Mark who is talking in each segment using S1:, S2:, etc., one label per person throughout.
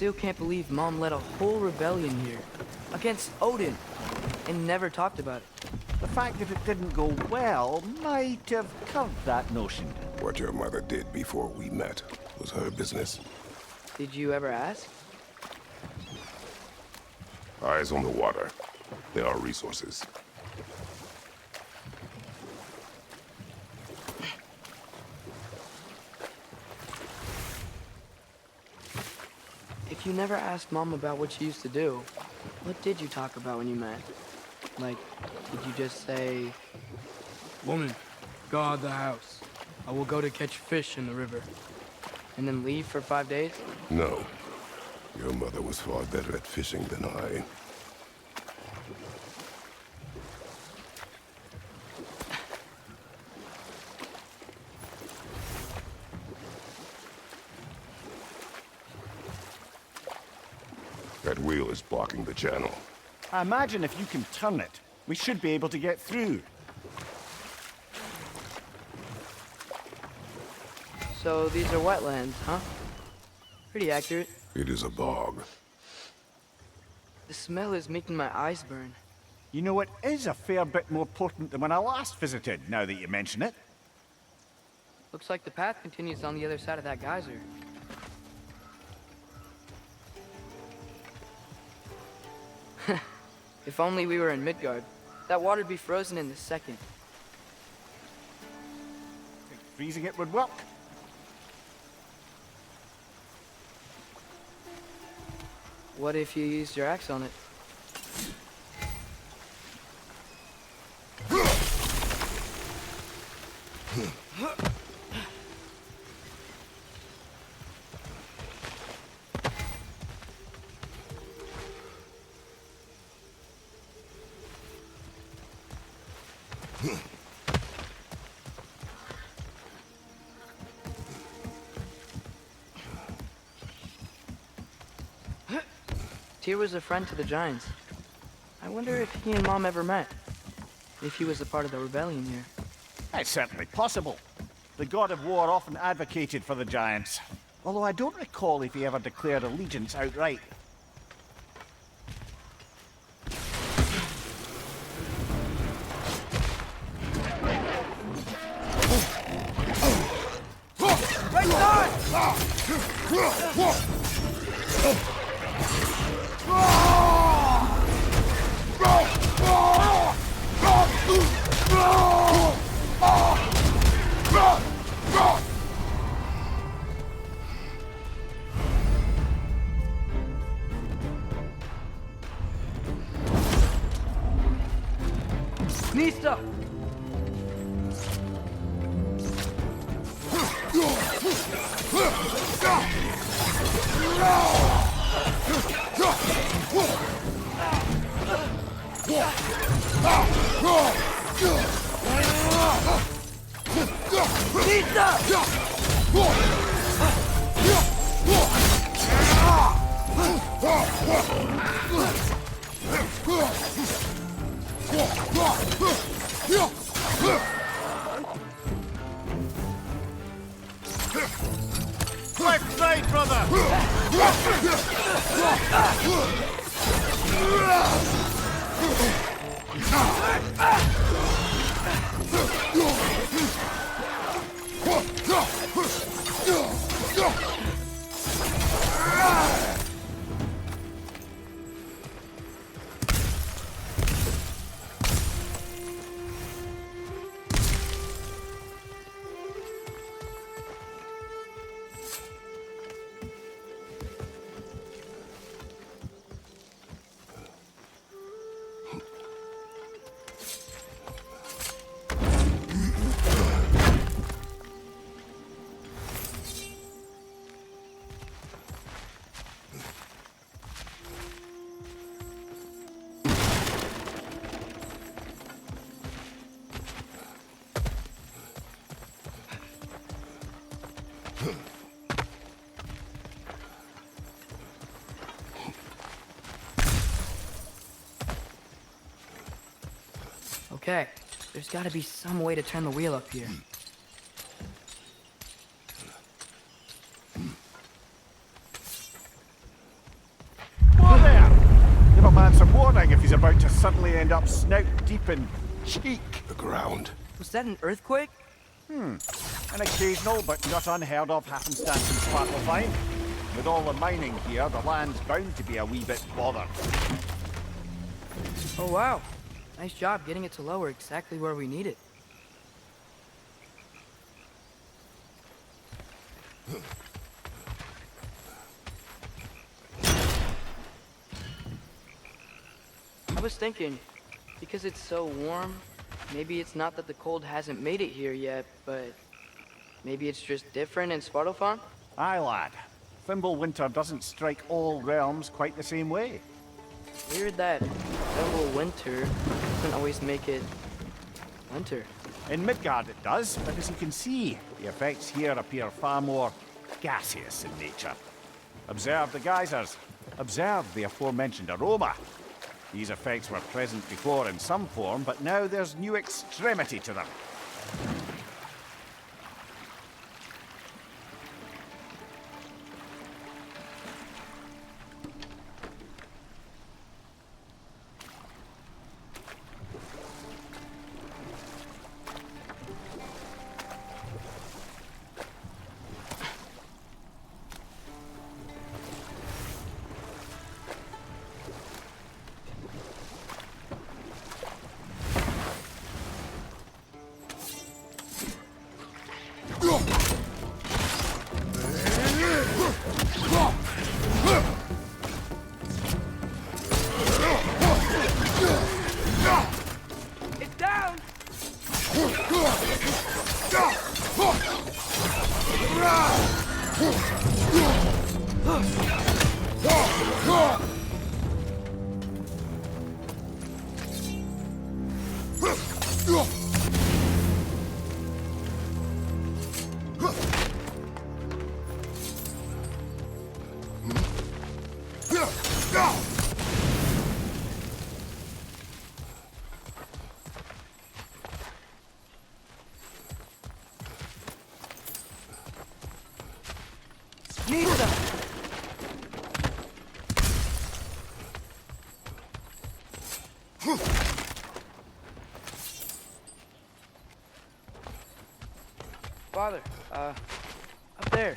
S1: still can't believe Mom led a whole rebellion here. Against Odin. And never talked about it.
S2: The fact that it didn't go well might have curved that notion.
S3: What your mother did before we met was her business.
S1: Did you ever ask?
S3: Eyes on the water. There are resources.
S1: If you never asked Mom about what she used to do, what did you talk about when you met? Like, did you just say... Woman, guard the house. I will go to catch fish in the river. And then leave for 5 days?
S3: No. Your mother was far better at fishing than I. That wheel is blocking the channel.
S2: I imagine if you can turn it, we should be able to get through.
S1: So these are wetlands, huh? Pretty accurate.
S3: It is a bog.
S1: The smell is making my eyes burn.
S2: You know, it is a fair bit more potent than when I last visited, now that you mention it.
S1: Looks like the path continues on the other side of that geyser. If only we were in Midgard. That water'd be frozen in a second.
S2: Think freezing it would work?
S1: What if you used your axe on it? Tyr was a friend to the Giants. I wonder if he and Mom ever met. If he was a part of the rebellion here.
S2: It's certainly possible. The god of war often advocated for the Giants. Although I don't recall if he ever declared allegiance outright.
S1: Right side! Nista!
S2: Left side, brother!
S1: Okay, there's gotta be some way to turn the wheel up here.
S2: suddenly end up snout deep in cheek.
S3: The ground.
S1: Was that an earthquake?
S2: An occasional but not unheard of happenstance in Sub.Thai. With all the mining here, the land's bound to be a wee bit bothered.
S1: Oh wow. Nice job getting it to lower exactly where we need it. I was thinking, because it's so warm, maybe it's not that the cold hasn't made it here yet, but maybe it's just different in Sub.Thai?
S2: Aye, lad. Thimble winter doesn't strike all realms quite the same way.
S1: Weird that Thimble winter doesn't always make it winter.
S2: In Midgard it does, but as you can see, the effects here appear far more gaseous in nature. Observe the geysers. Observe the aforementioned aroma. These effects were present before in some form, but now there's new extremity to them.
S1: It's down! Nisa! Father, up there.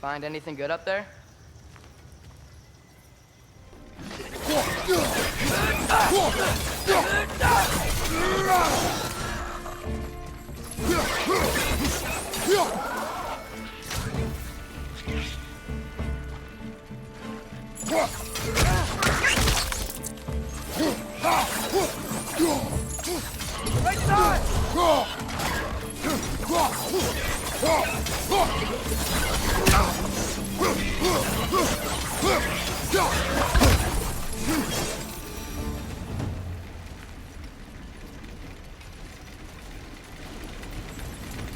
S1: Find anything good up there? Right side!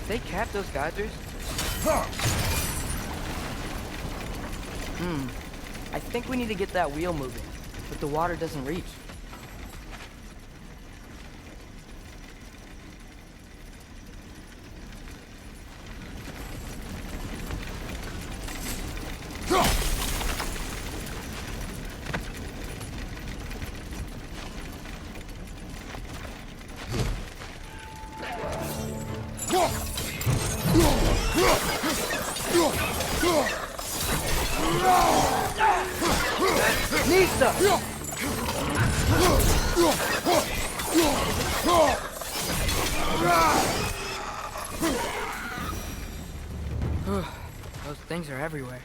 S1: They cap those geysers? I think we need to get that wheel moving, but the water doesn't reach. Nisa! Those things are everywhere.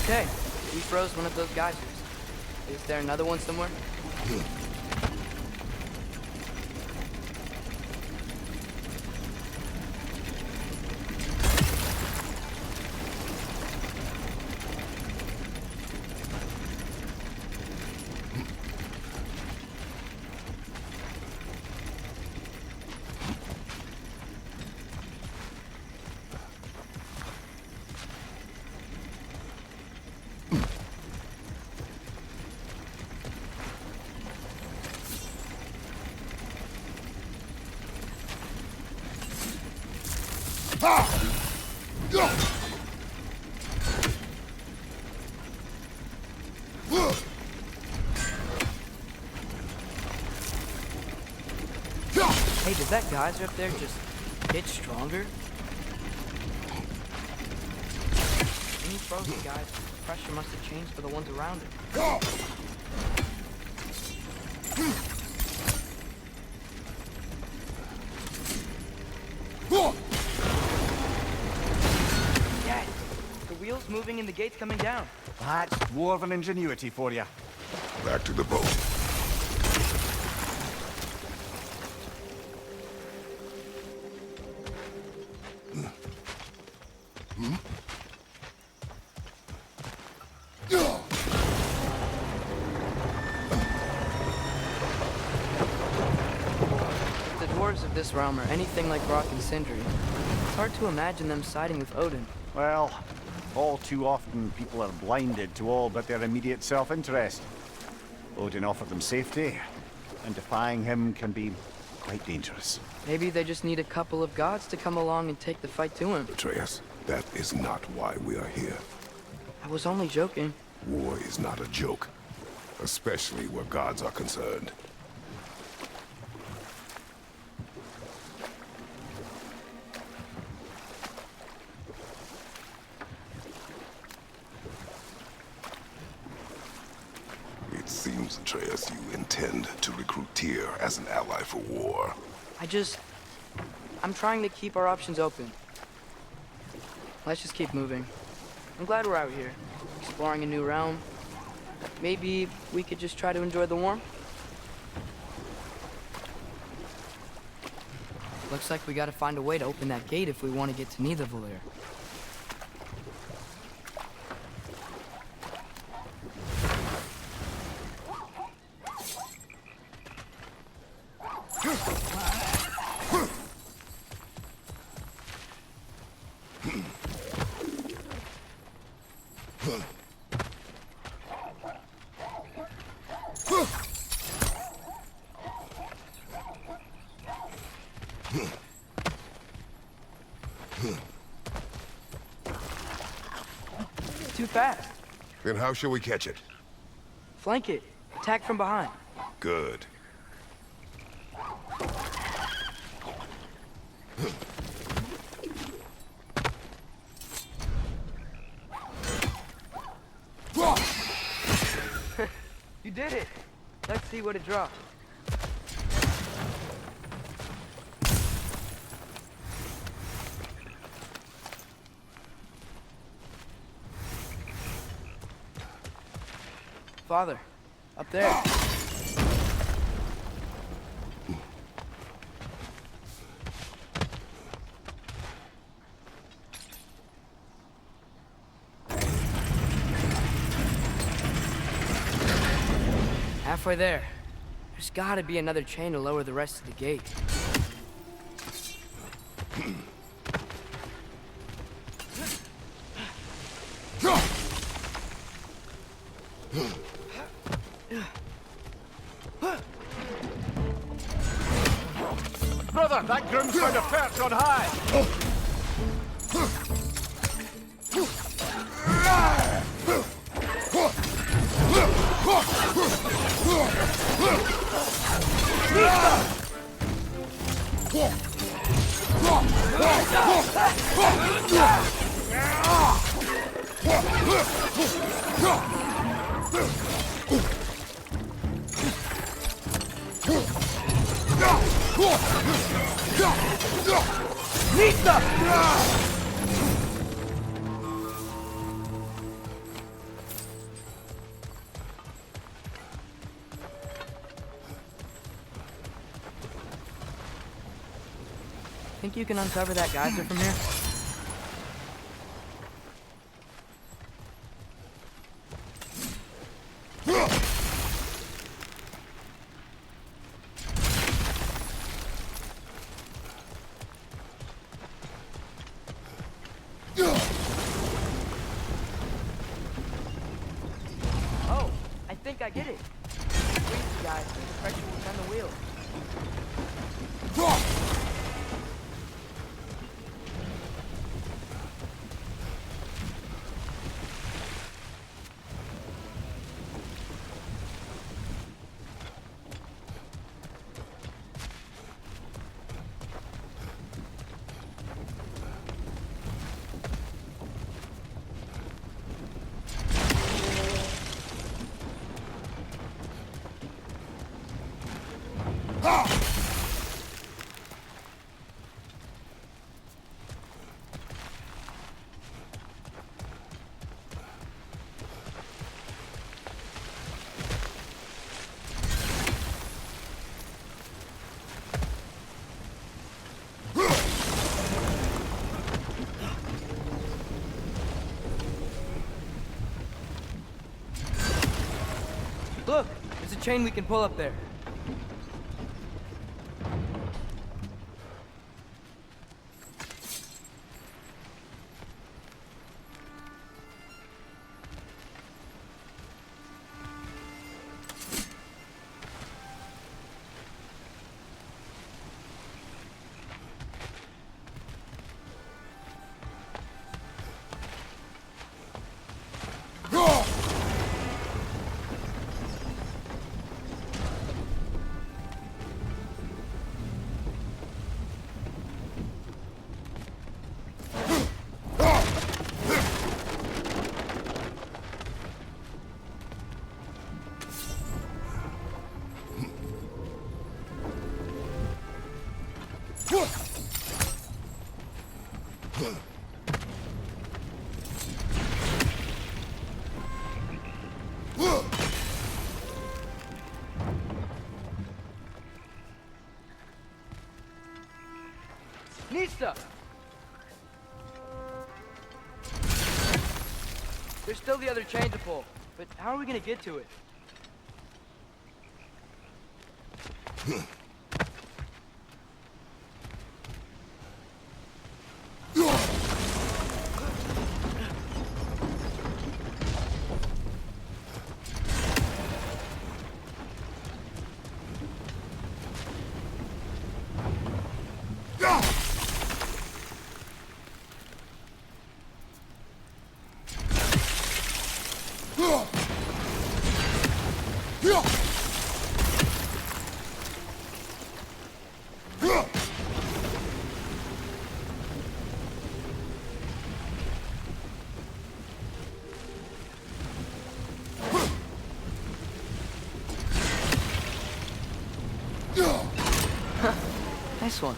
S1: Okay, we froze one of those geysers. Is there another one somewhere? Hey, did that geyser up there just get stronger? When you froze the geyser, the pressure must have changed for the ones around it. Yeah, the wheel's moving and the gate's coming down.
S2: That's dwarven ingenuity for you.
S3: Back to the boat.
S1: If the dwarves of this realm are anything like Rock and Sindri, it's hard to imagine them siding with Odin.
S2: Well, all too often people are blinded to all but their immediate self-interest. Odin offered them safety, and defying him can be quite dangerous.
S1: Maybe they just need a couple of gods to come along and take the fight to him.
S3: Atreus, that is not why we are here.
S1: I was only joking.
S3: War is not a joke, especially where gods are concerned. It seems, Atreus, you intend to recruit Tyr as an ally for war.
S1: I'm trying to keep our options open. Let's just keep moving. I'm glad we're out here, exploring a new realm. Maybe we could just try to enjoy the warmth? Looks like we gotta find a way to open that gate if we want to get to Nidavellir. Too fast.
S3: Then how shall we catch it?
S1: Flank it. Attack from behind.
S3: Good.
S1: You did it. Let's see what it drops. Father, up there. halfway there. There's gotta be another chain to lower the rest of the gate.
S2: Brother, that groom's found a perch on high!
S1: Think you can uncover that geyser from here? Oh, I think I get it. Squeeze the geyser, the pressure will turn the wheel. Look, there's a chain we can pull up there. Nista! There's still the other chain to pull, but how are we gonna get to it? Nice one.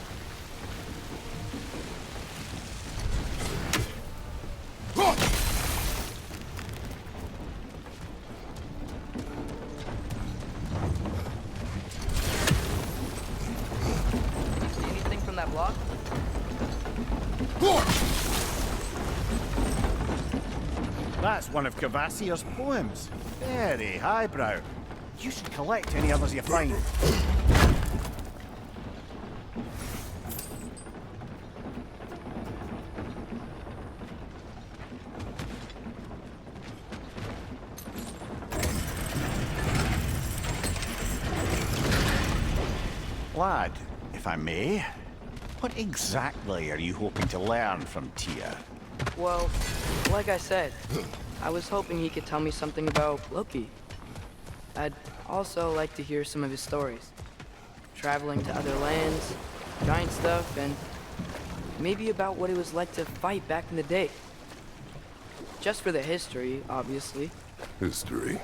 S1: See anything from that block?
S2: That's one of Cavassier's poems. Very highbrow. You should collect any others you find. Lad, if I may, what exactly are you hoping to learn from Tyr?
S1: Well, like I said, I was hoping he could tell me something about Loki. I'd also like to hear some of his stories. Traveling to other lands, giant stuff, and maybe about what it was like to fight back in the day. Just for the history, obviously.
S3: History.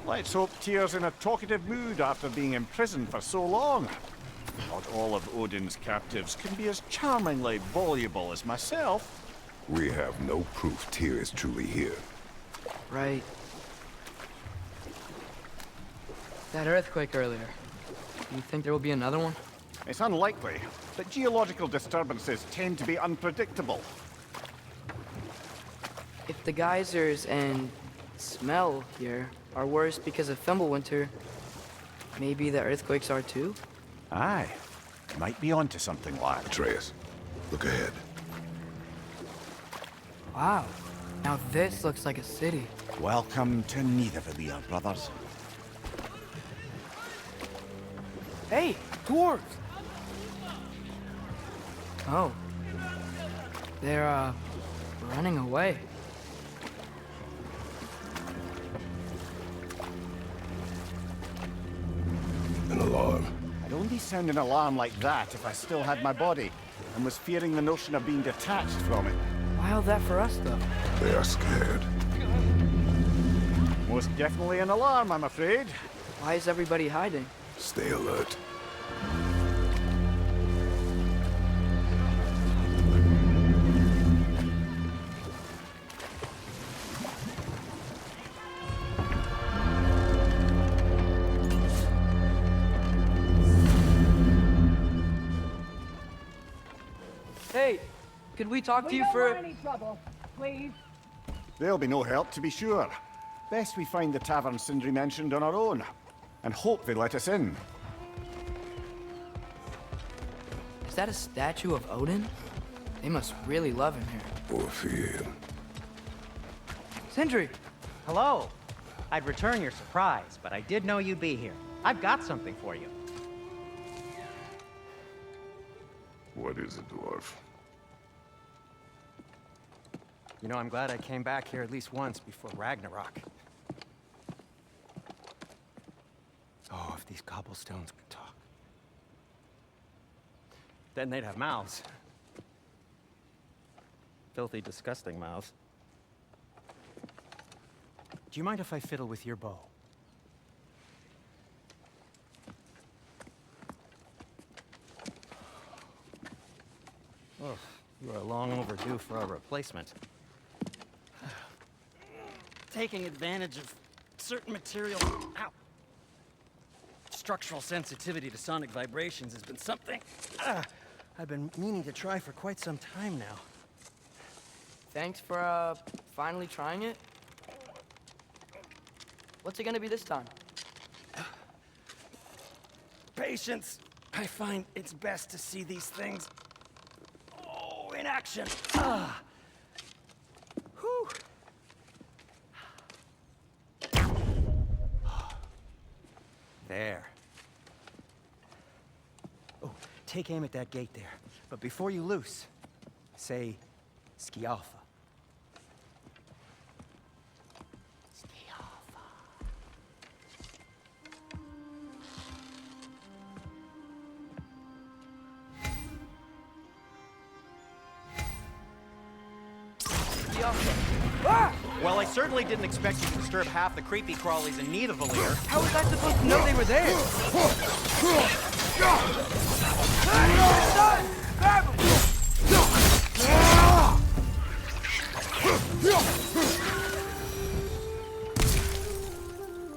S2: Let's hope Tyr's in a talkative mood after being imprisoned for so long. Not all of Odin's captives can be as charmingly voluble as myself.
S3: We have no proof Tyr is truly here.
S1: Right. That earthquake earlier. You think there will be another one?
S2: It's unlikely, but geological disturbances tend to be unpredictable.
S1: If the geysers and smell here are worse because of Fimbulwinter, maybe the earthquakes are too?
S2: Aye. Might be onto something, lad.
S3: Atreus, look ahead.
S1: Wow. Now this looks like a city.
S2: Welcome to Nidavellir, brothers.
S1: Hey, dwarves! Oh. They're, running away.
S3: An alarm.
S2: I'd only sound an alarm like that if I still had my body, and was fearing the notion of being detached from it.
S1: Why all that for us, though?
S3: They are scared.
S2: Most definitely an alarm, I'm afraid.
S1: Why is everybody hiding?
S3: Stay alert.
S1: Hey, could we talk to you
S4: We don't
S1: for...
S4: want any trouble, please.
S2: There'll be no help, to be sure. Best we find the tavern Sindri mentioned on our own, and hope they let us in.
S1: Is that a statue of Odin? They must really love him here.
S3: Or fear him.
S1: Sindri!
S5: Hello. I'd return your surprise, but I did know you'd be here. I've got something for you.
S3: What is it, dwarf?
S5: You know, I'm glad I came back here at least once before Ragnarok. Oh, if these cobblestones could talk. Then they'd have mouths. Filthy, disgusting mouths. Do you mind if I fiddle with your bow? Oh, you are long overdue for a replacement. Taking advantage of certain material. Ow! Structural sensitivity to sonic vibrations has been something I've been meaning to try for quite some time now.
S1: Thanks for, finally trying it. What's it gonna be this time?
S5: Patience. I find it's best to see these things in action. Whew. There. Oh, take aim at that gate there. But before you loose, say Skialfa. Well, I certainly didn't expect you to disturb half the creepy crawlies in Nidavellir.
S1: How was I supposed to know they were there?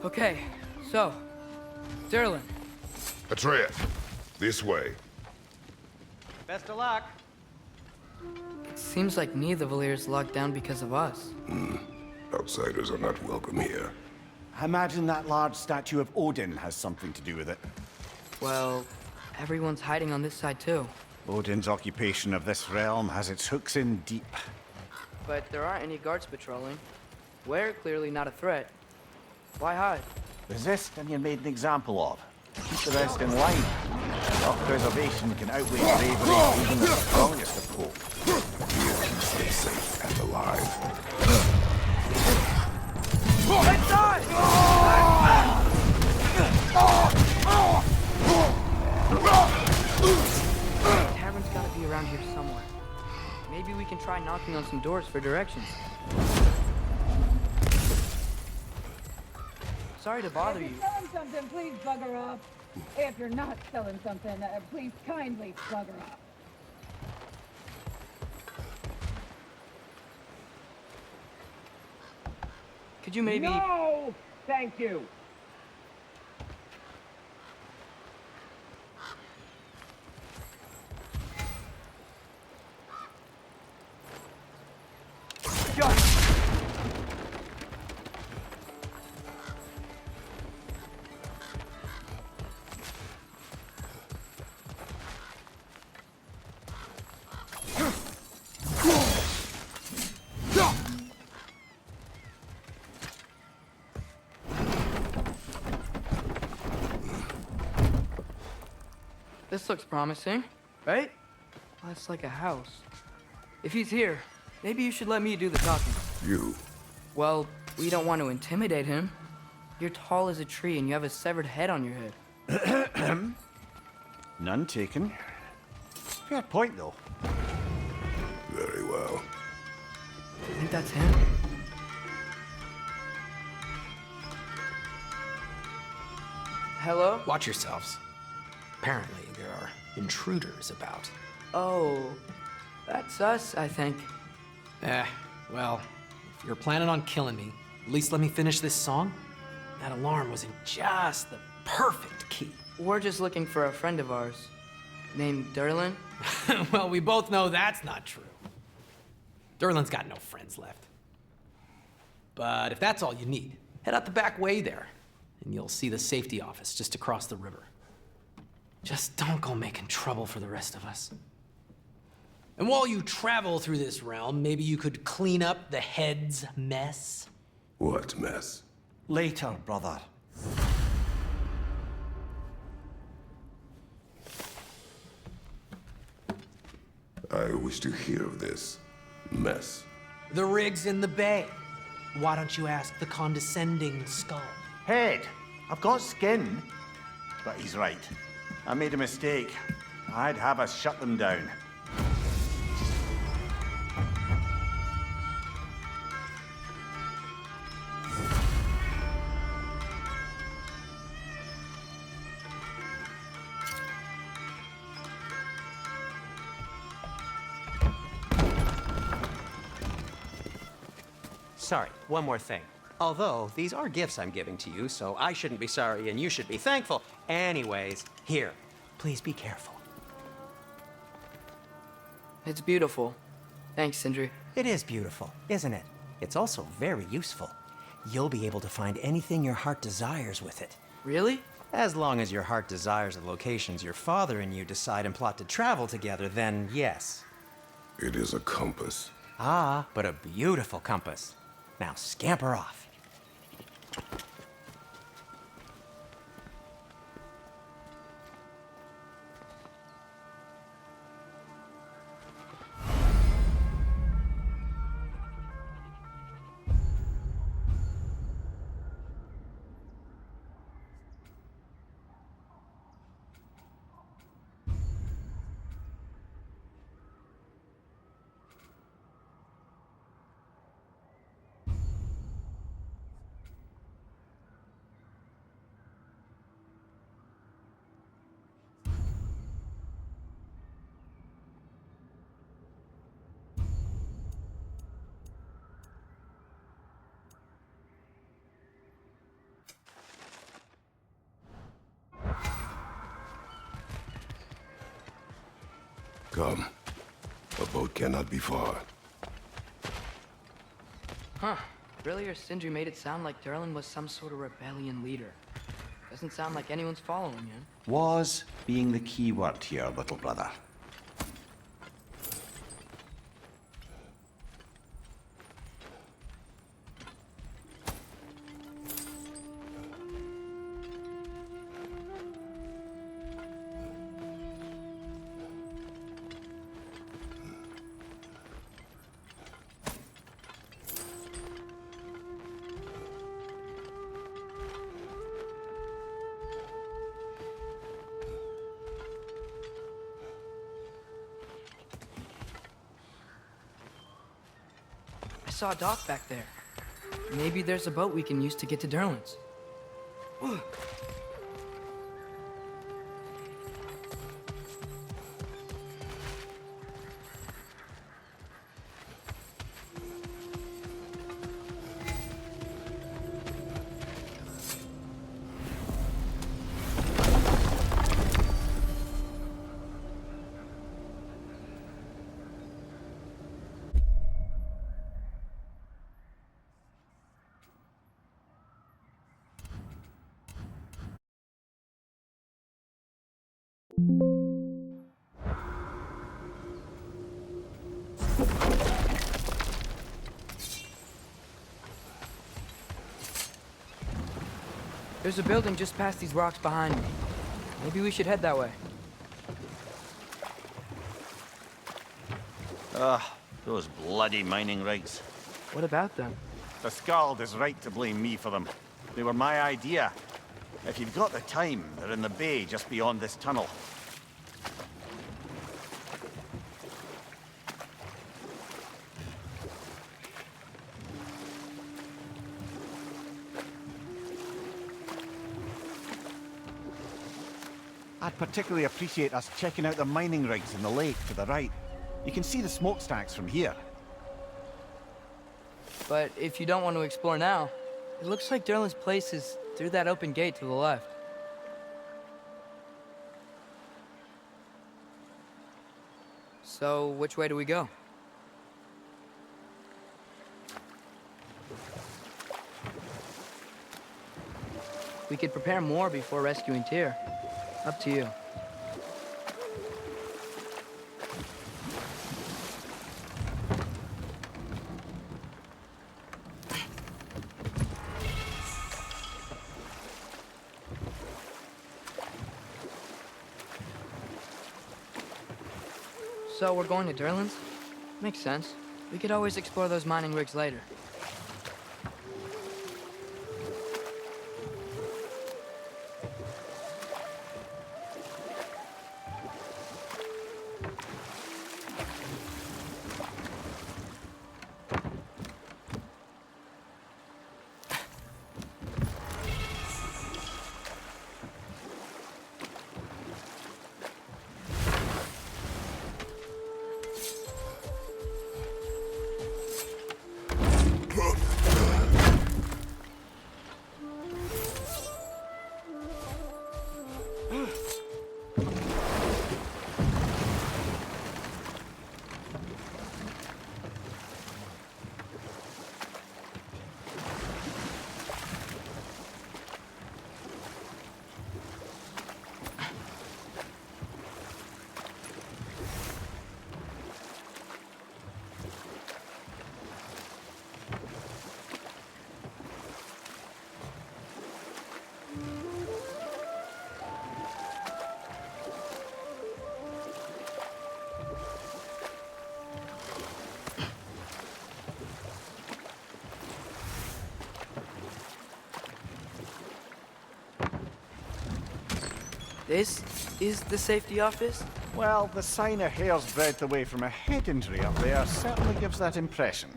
S1: Okay, so, Derlin.
S3: Atreus, this way.
S5: Best of luck.
S1: It seems like Nidavellir is locked down because of us.
S3: Outsiders are not welcome here.
S2: I imagine that large statue of Odin has something to do with it.
S1: Well, everyone's hiding on this side too.
S2: Odin's occupation of this realm has its hooks in deep.
S1: But there aren't any guards patrolling. We're clearly not a threat. Why hide?
S2: Resist and you're made an example of. Keep the rest in line. Self-preservation can outweigh bravery even the strongest of foes.
S3: Here keeps them safe and alive.
S1: Let's die! The tavern's gotta be around here somewhere. Maybe we can try knocking on some doors for directions. Sorry to bother
S4: If
S1: you.
S4: you're selling something, please bugger off. If you're not selling something, please kindly bugger off.
S1: Could you maybe...
S6: No! Thank you.
S1: This looks promising, right? That's like a house. If he's here, maybe you should let me do the talking.
S3: You.
S1: Well, we don't want to intimidate him. You're tall as a tree and you have a severed head on your head.
S2: None taken. Fair point, though.
S3: Very well.
S1: You think that's him? Hello?
S7: Watch yourselves. Apparently, there are intruders about.
S1: Oh, that's us, I think.
S7: Well, if you're planning on killing me, at least let me finish this song. That alarm was in just the perfect key.
S1: We're just looking for a friend of ours named Derlin.
S7: Well, we both know that's not true. Derlin's got no friends left. But if that's all you need, head out the back way there, and you'll see the safety office just across the river. Just don't go making trouble for the rest of us. And while you travel through this realm, maybe you could clean up the head's mess?
S3: What mess?
S2: Later, brother.
S3: I wish to hear of this mess.
S7: The rig's in the bay. Why don't you ask the condescending skull?
S2: Head, I've got skin. But he's right. I made a mistake. I'd have us shut them down.
S8: Sorry, one more thing. Although, these are gifts I'm giving to you, so I shouldn't be sorry and you should be thankful. Anyways, here, please be careful.
S1: It's beautiful. Thanks, Sindri.
S8: It is beautiful, isn't it? It's also very useful. You'll be able to find anything your heart desires with it.
S1: Really?
S8: As long as your heart desires the locations your father and you decide and plot to travel together, then yes.
S3: It is a compass.
S8: Ah, but a beautiful compass. Now scamper off.
S3: Come. A boat cannot be far.
S1: Huh. Billy or Sindri made it sound like Durlin was some sort of rebellion leader. Doesn't sound like anyone's following him.
S2: Was being the key word here, little brother.
S1: I saw a dock back there. Maybe there's a boat we can use to get to Durlin's. There's a building just past these rocks behind me. Maybe we should head that way.
S2: Those bloody mining rigs.
S1: What about them?
S2: The Skald is right to blame me for them. They were my idea. If you've got the time, they're in the bay just beyond this tunnel. I'd particularly appreciate us checking out the mining rigs in the lake to the right. You can see the smokestacks from here.
S1: But if you don't want to explore now, it looks like Durlin's place is through that open gate to the left. So, which way do we go? We could prepare more before rescuing Tyr. Up to you. So we're going to Durlin's? Makes sense. We could always explore those mining rigs later. This is the safety office?
S2: Well, the sign a hair's breadth away from a head injury up there certainly gives that impression.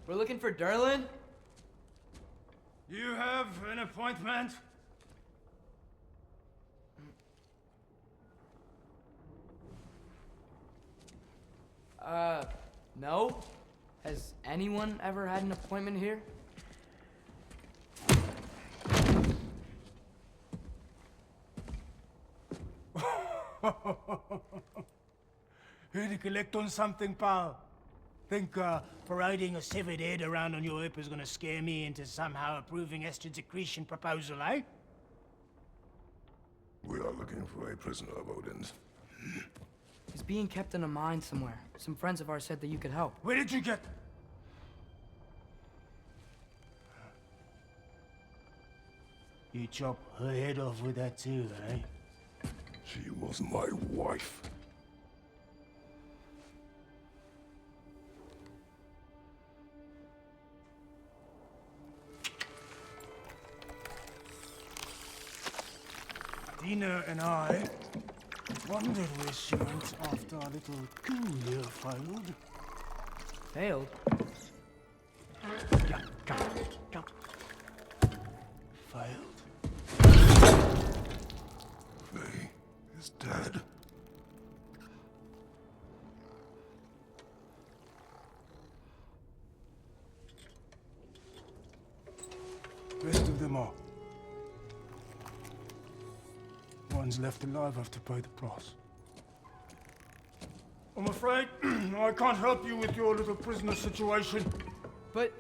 S1: We're looking for Durlin?
S5: You have an appointment?
S1: No? Has anyone ever had an appointment here?
S9: Here to collect on something, pal? Think parading a severed head around on your hip is gonna scare me into somehow approving estrogen secretion proposal, eh?
S3: We are looking for a prisoner of Odin's.
S1: He's being kept in a mine somewhere. Some friends of ours said that you could help.
S9: Where did you get... You chop her head off with that too, eh?
S3: She was my wife.
S9: Dina and I wondered where she went after our little coup here failed.
S1: Failed?
S9: Come. Failed.
S3: Faye is dead.
S9: Rest of them are. Ones left alive have to pay the price. I'm afraid I can't help you with your little prisoner situation.
S1: But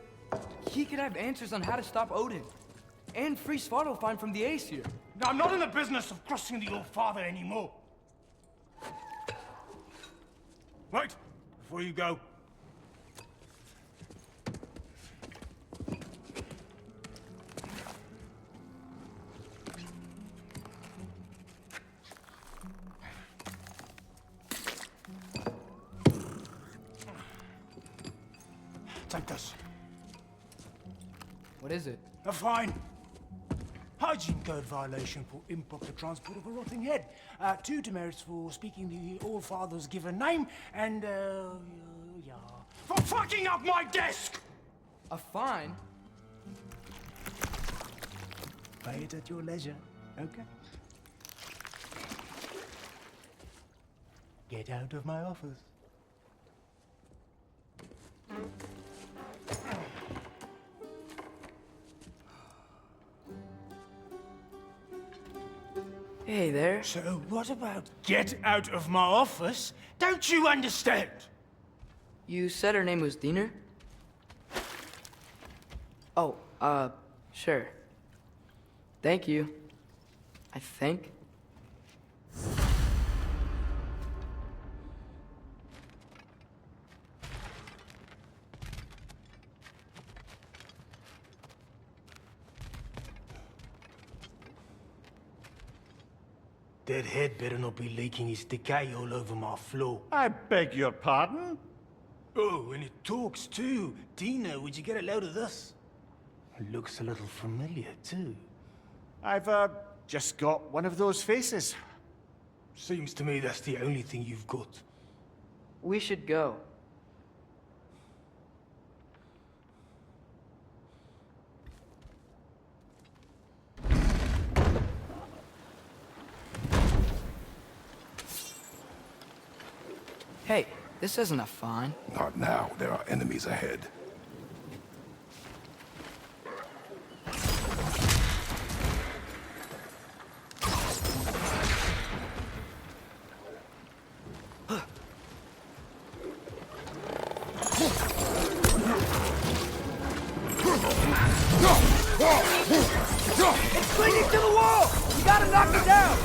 S1: he could have answers on how to stop Odin. And free Svartalfheim from the Aesir.
S9: Now, I'm not in the business of crossing the old father anymore. Right, before you go. Take this.
S1: What is it?
S9: A fine. Hygiene code violation for improper transport of a rotting head. 2 demerits for speaking the All-Father's given name, and, yeah. For fucking up my desk!
S1: A fine?
S9: Pay it at your leisure, okay? Get out of my office.
S1: Hey there.
S9: So what about get out of my office? Don't you understand?
S1: You said her name was Diener? Oh, sure. Thank you. I think.
S9: That head better not be leaking his decay all over my floor.
S2: I beg your pardon?
S9: Oh, and it talks too. Dina, would you get a load of this? It looks a little familiar too.
S2: I've, just got one of those faces.
S9: Seems to me that's the only thing you've got.
S1: We should go. Hey, this isn't a fine.
S3: Not now. There are enemies ahead.
S1: It's clinging to the wall! You gotta knock it down!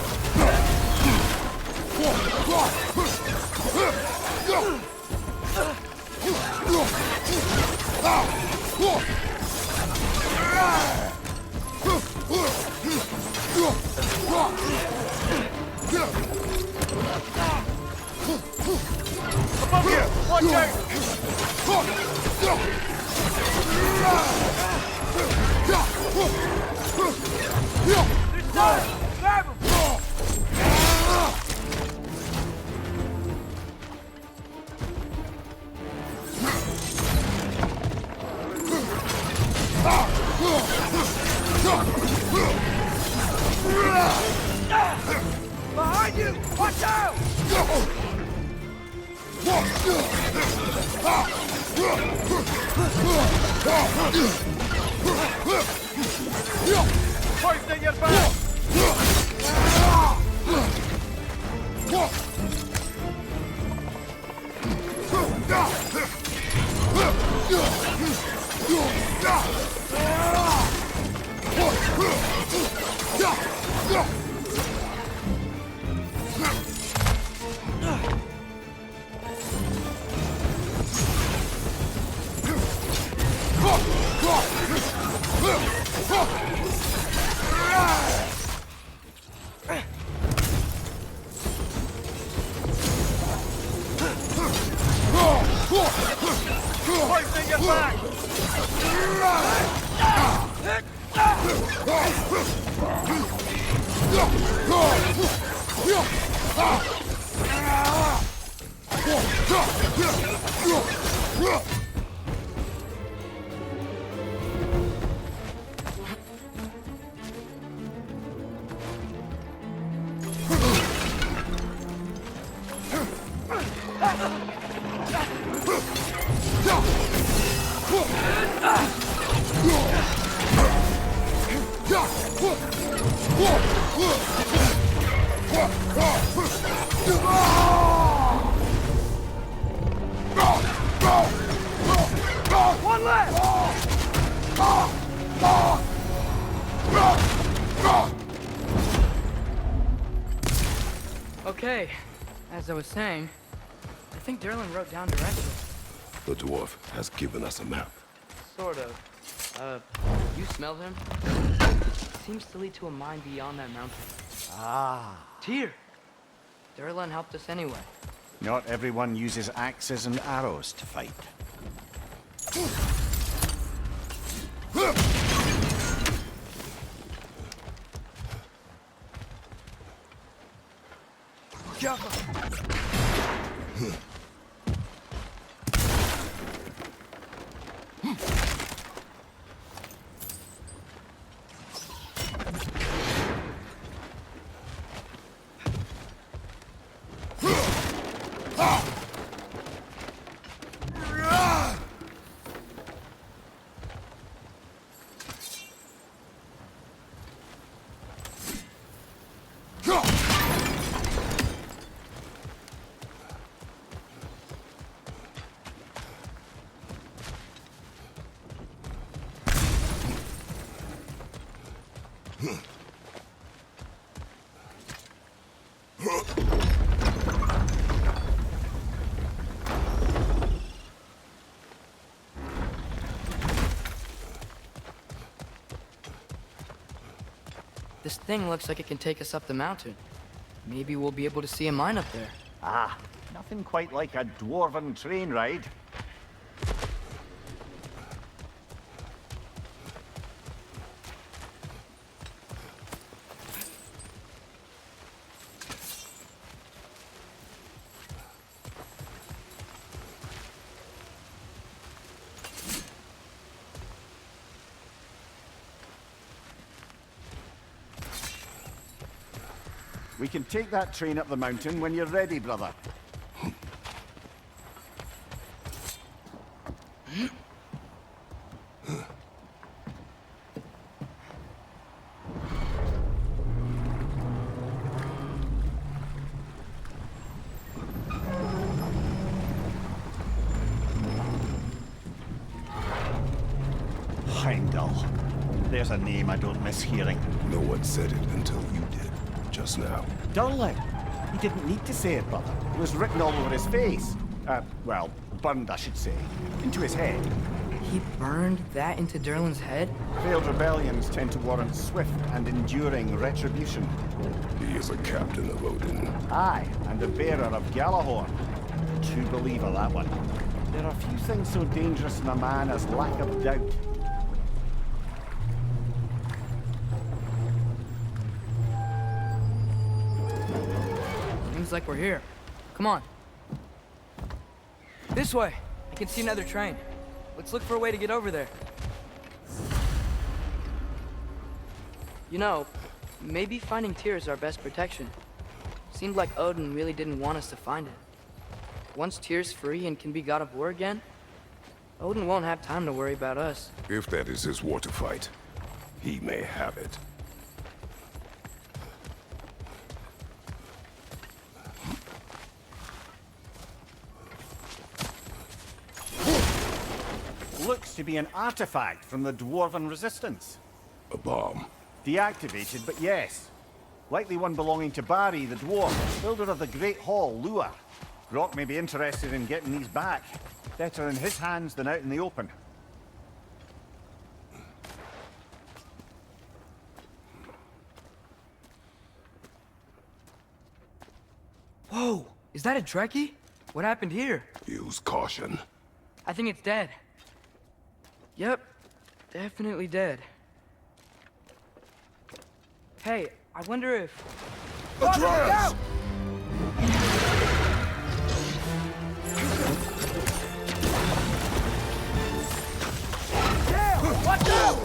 S2: Above you! Watch
S1: There's time! Grab him! Behind you! Watch out!
S2: Poisoning your back!
S5: Hoisting it back! One left!
S1: Okay, as I was saying, I think Derlin wrote down directions.
S3: The dwarf has given us a map.
S1: Sort of. You smelled him? Seems to lead to a mine beyond that mountain.
S2: Ah.
S1: Tyr! Derlin helped us anyway.
S2: Not everyone uses axes and arrows to fight.
S1: This thing looks like it can take us up the mountain. Maybe we'll be able to see a mine up there.
S2: Ah, nothing quite like a dwarven train ride. We can take that train up the mountain when you're ready, brother. Heimdall. There's a name I don't miss hearing.
S3: No one said it until you did, just now.
S2: Darling. He didn't need to say it, brother. It was written all over his face. Well, burned, I should say. Into his head.
S1: He burned that into Derlin's head?
S2: Failed rebellions tend to warrant swift and enduring retribution.
S3: He is a captain of Odin.
S2: Aye, and the bearer of Galahorn. True believer, that one. There are few things so dangerous in a man as lack of doubt.
S1: Seems like we're here. Come on. This way. I can see another train. Let's look for a way to get over there. You know, maybe finding Tyr is our best protection. Seemed like Odin really didn't want us to find it. Once Tyr's free and can be god of war again, Odin won't have time to worry about us.
S3: If that is his war to fight, he may have it.
S2: looks to be an artifact from the Dwarven Resistance.
S3: A bomb.
S2: Deactivated, but yes. Likely one belonging to Barry, the dwarf, builder of the Great Hall, Lua. Rock may be interested in getting these back. Better in his hands than out in the open.
S1: Whoa! Is that a Trekkie? What happened here?
S3: Use caution.
S1: I think it's dead. Yep, definitely dead. Hey, I wonder if...
S3: Atreus!
S5: Watch out!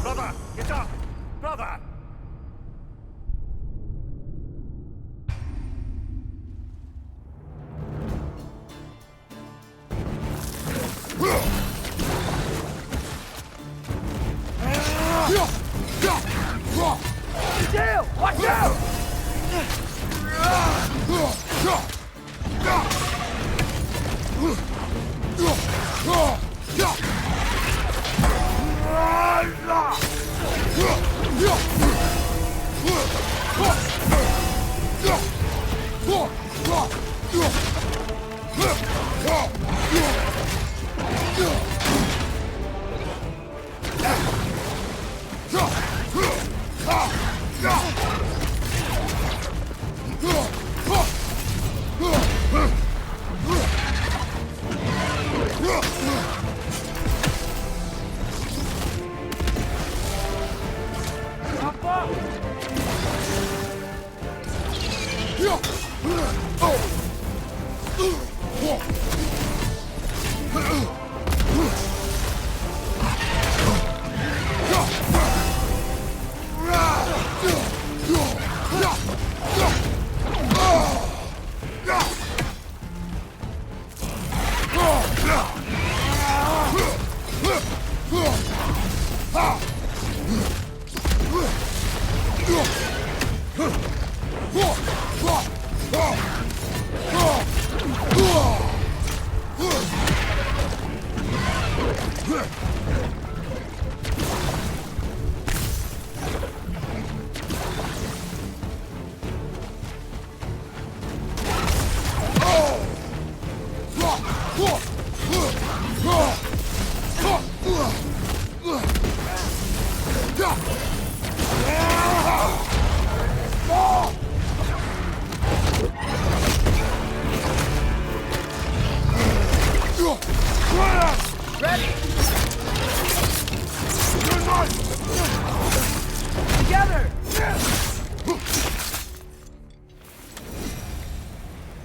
S2: Brother, get up! Brother!
S5: Dale, watch out!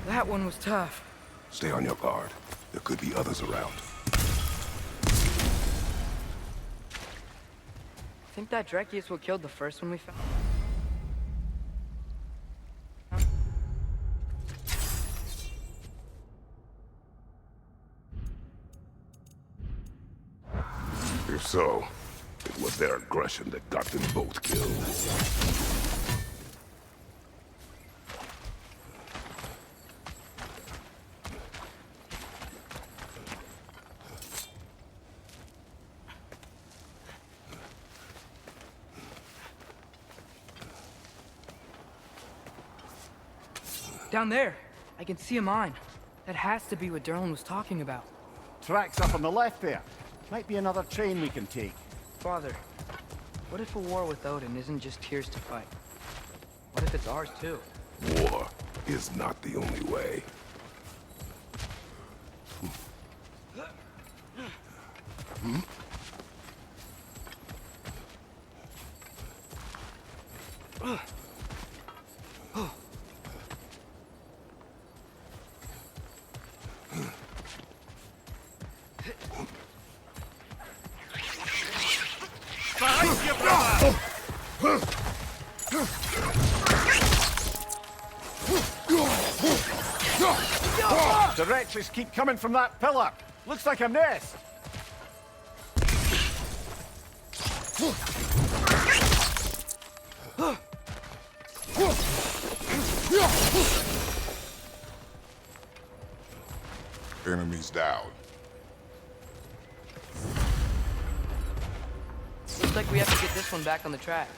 S1: That one was tough.
S3: Stay on your guard. There could be others around.
S1: Think that Trekkie is what killed the first one we found?
S3: If so, it was their aggression that got them both killed.
S1: Down there. I can see a mine. That has to be what Derlin was talking about.
S2: Tracks up on the left there. Might be another train we can take.
S1: Father, what if a war with Odin isn't just Tyr's to fight? What if it's ours too?
S3: War is not the only way.
S2: Directions keep coming from that pillar. Looks like a nest.
S3: Enemies down.
S1: Looks like we have to get this one back on the track.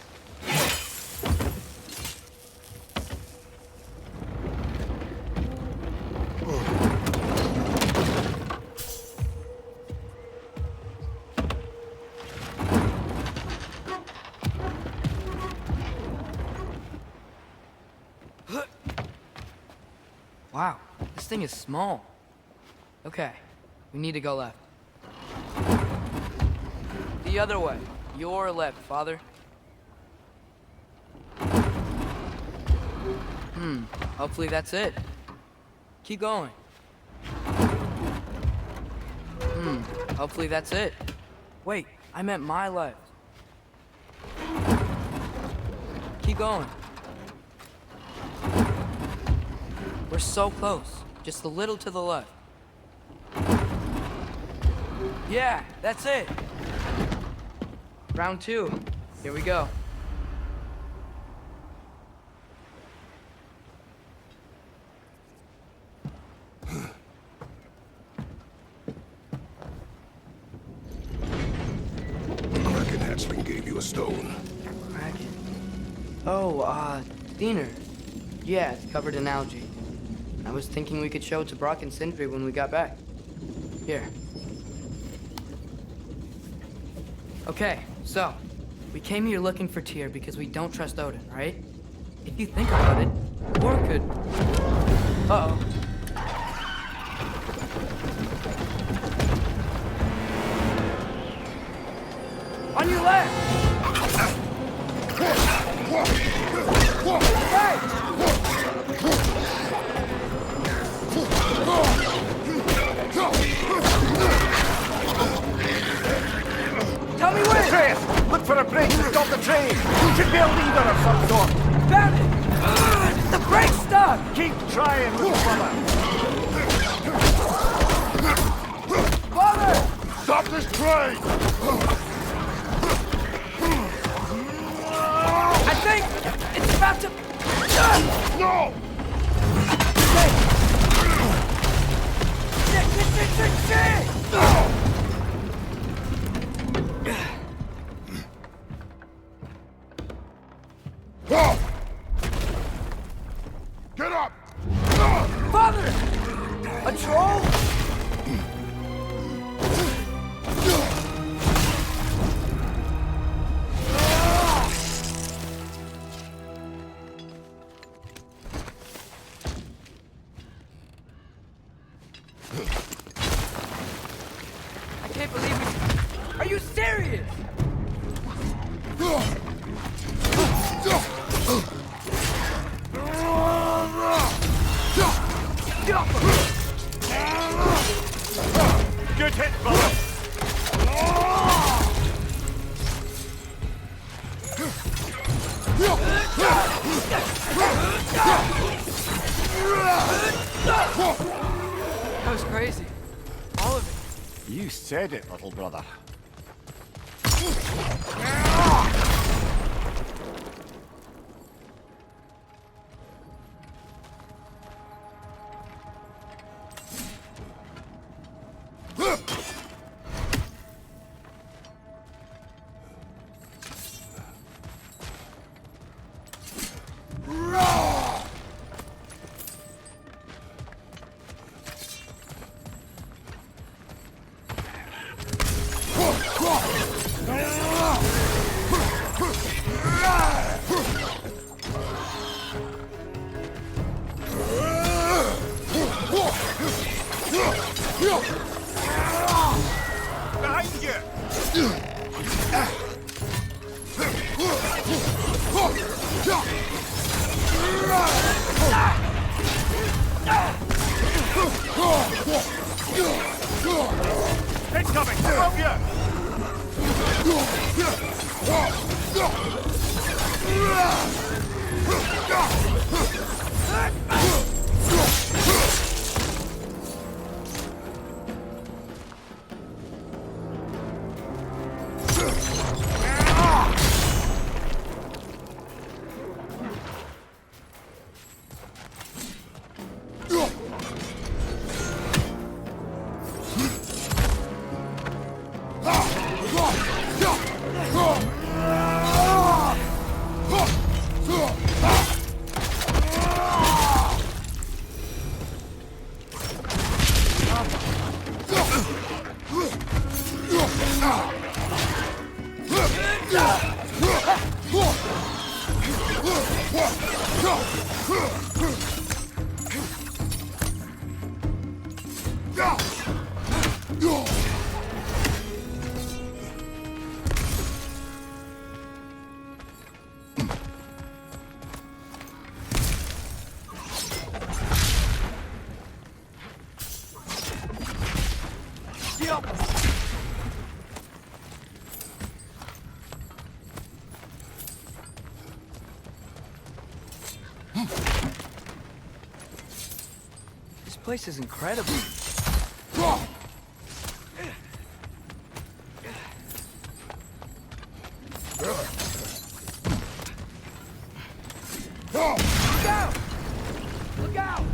S1: Wow, this thing is small. Okay, we need to go left. The other way. Your left, Father. Hopefully that's it. Keep going. Hopefully that's it. Wait, I meant my left. Keep going. We're so close. Just a little to the left. Yeah, that's it. Round 2. Here we go.
S3: Kraken hatchling gave you a stone.
S1: Kraken. Oh, Diener. Yeah, it's covered in algae. I was thinking we could show it to Brock and Sindri when we got back. Here. Okay, so, we came here looking for Tyr because we don't trust Odin, right? If you think about it, war could... Uh-oh. On your left! Hey! Tell me where!
S2: Atreus, look for a break to stop the train. Should be a lever of some sort.
S1: Found it! The brake stuck!
S2: Keep trying, little brother.
S1: Father!
S3: Stop this train!
S1: I think it's about to...
S3: No!
S1: Shit!
S3: Get up!
S1: Father! A troll? I can't believe it. Are you serious?
S2: Good hit, brother.
S1: That was crazy. All of it.
S2: You said it, little brother.
S1: This place is incredible. Look out! Look out!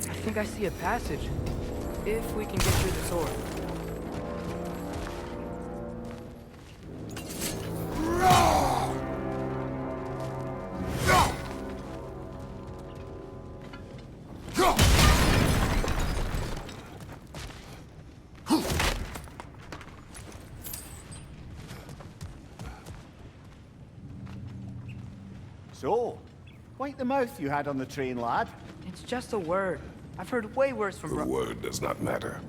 S1: I think I see a passage. If we can get through the sword.
S2: So, quite the mouth you had on the train, lad.
S1: It's just a word. I've heard way worse from
S3: The word does not matter.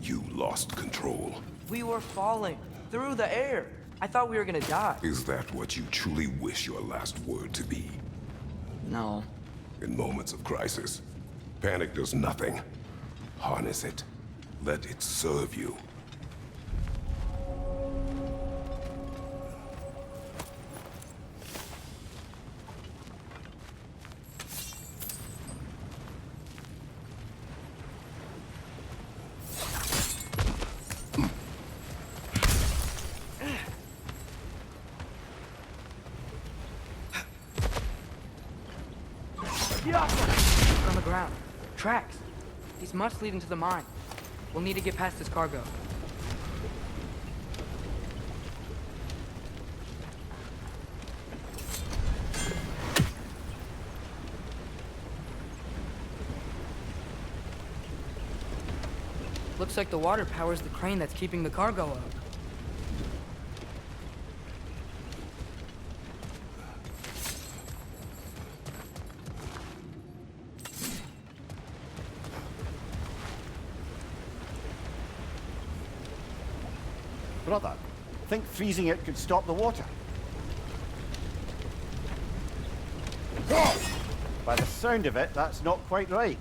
S3: You lost control.
S1: We were falling through the air. I thought we were gonna die.
S3: Is that what you truly wish your last word to be?
S1: No.
S3: In moments of crisis, panic does nothing. Harness it. Let it serve you.
S1: On the ground. Tracks. These must lead into the mine. We'll need to get past this cargo. Looks like the water powers the crane that's keeping the cargo up.
S2: Brother, think freezing it could stop the water? By the sound of it, that's not quite right.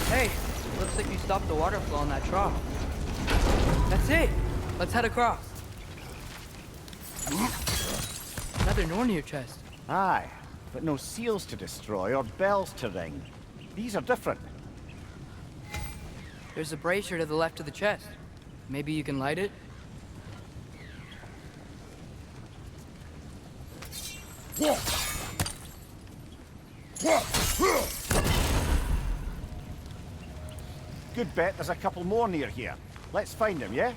S1: Hey, looks like you stopped the water flow in that trough. That's it. Let's head across. Another Nornir chest.
S2: Aye, but no seals to destroy or bells to ring. These are different.
S1: There's a brazier to the left of the chest. Maybe you can light it?
S2: Good bet there's a couple more near here. Let's find them, yeah?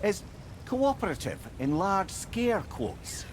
S2: Is cooperative in large scare quotes.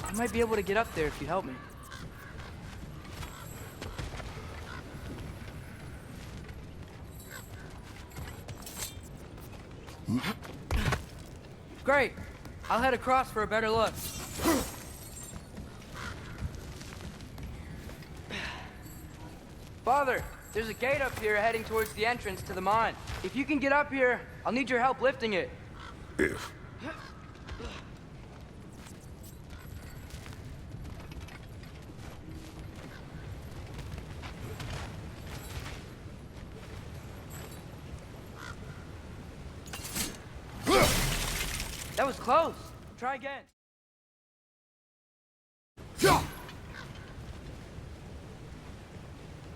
S1: I might be able to get up there if you help me. Great. I'll head across for a better look. Father, there's a gate up here heading towards the entrance to the mine. If you can get up here, I'll need your help lifting it.
S3: If.
S1: That was close. Try again.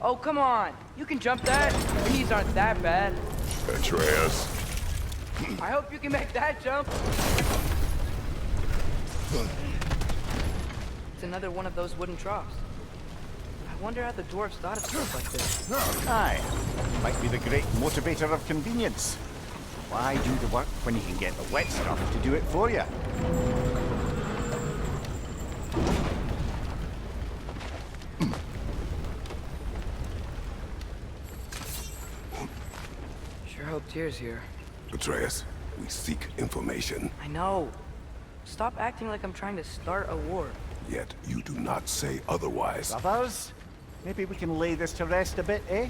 S1: Oh, come on. You can jump that. Your knees aren't that bad.
S3: Atreus.
S1: I hope you can make that jump. It's another one of those wooden troughs. I wonder how the dwarves thought of stuff like this.
S2: Aye. Might be the great motivator of convenience. Why do the work when you can get the wet stuff to do it for you?
S1: Sure hope Tyr's here.
S3: Atreus, we seek information.
S1: I know. Stop acting like I'm trying to start a war.
S3: Yet you do not say otherwise.
S2: Brothers, maybe we can lay this to rest a bit, eh?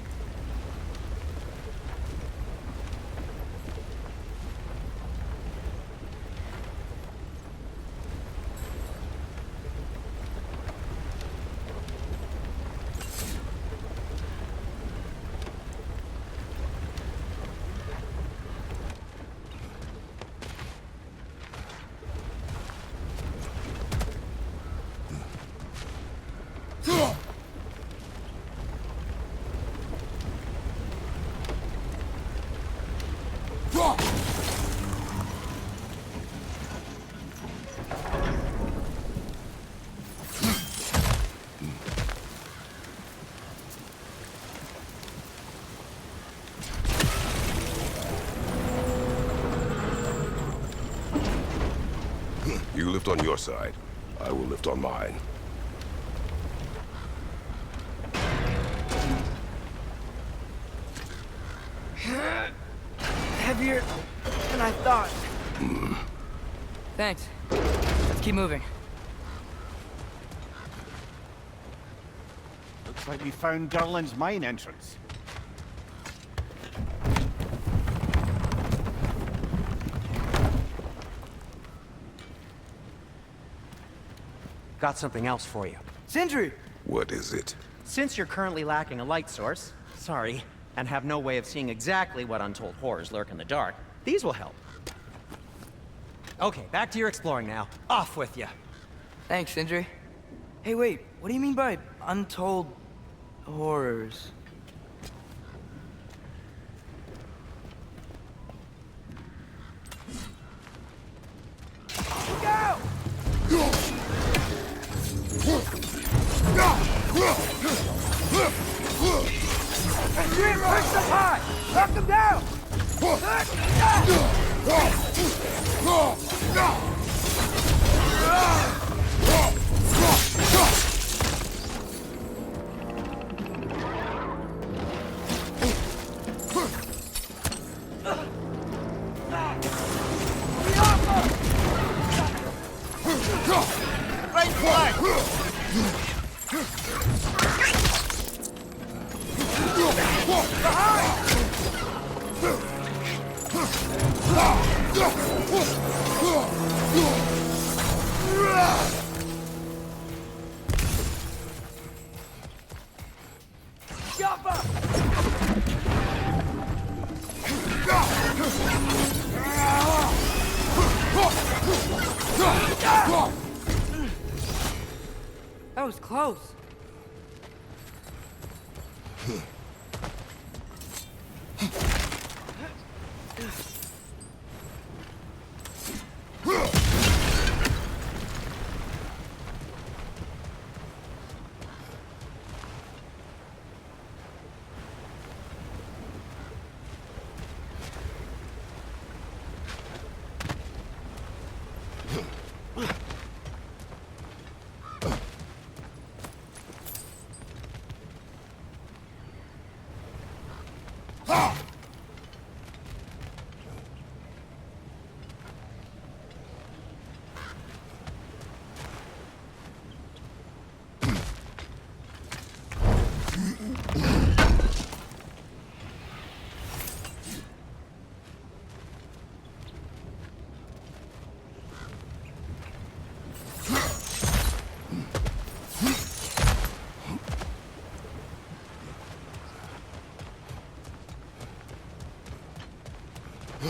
S3: You lift on your side. I will lift on mine.
S1: Heavier than I thought. Thanks. Let's keep moving.
S2: Looks like we found Durlin's mine entrance.
S8: Got something else for you.
S1: Sindri!
S3: What is it?
S8: Since you're currently lacking a light source, sorry, and have no way of seeing exactly what untold horrors lurk in the dark, these will help. Okay, back to your exploring now. Off with you.
S1: Thanks, Sindri. Hey, wait. What do you mean by untold horrors? Go! Push them high! Knock them down!
S2: Right flag!
S1: That was close. I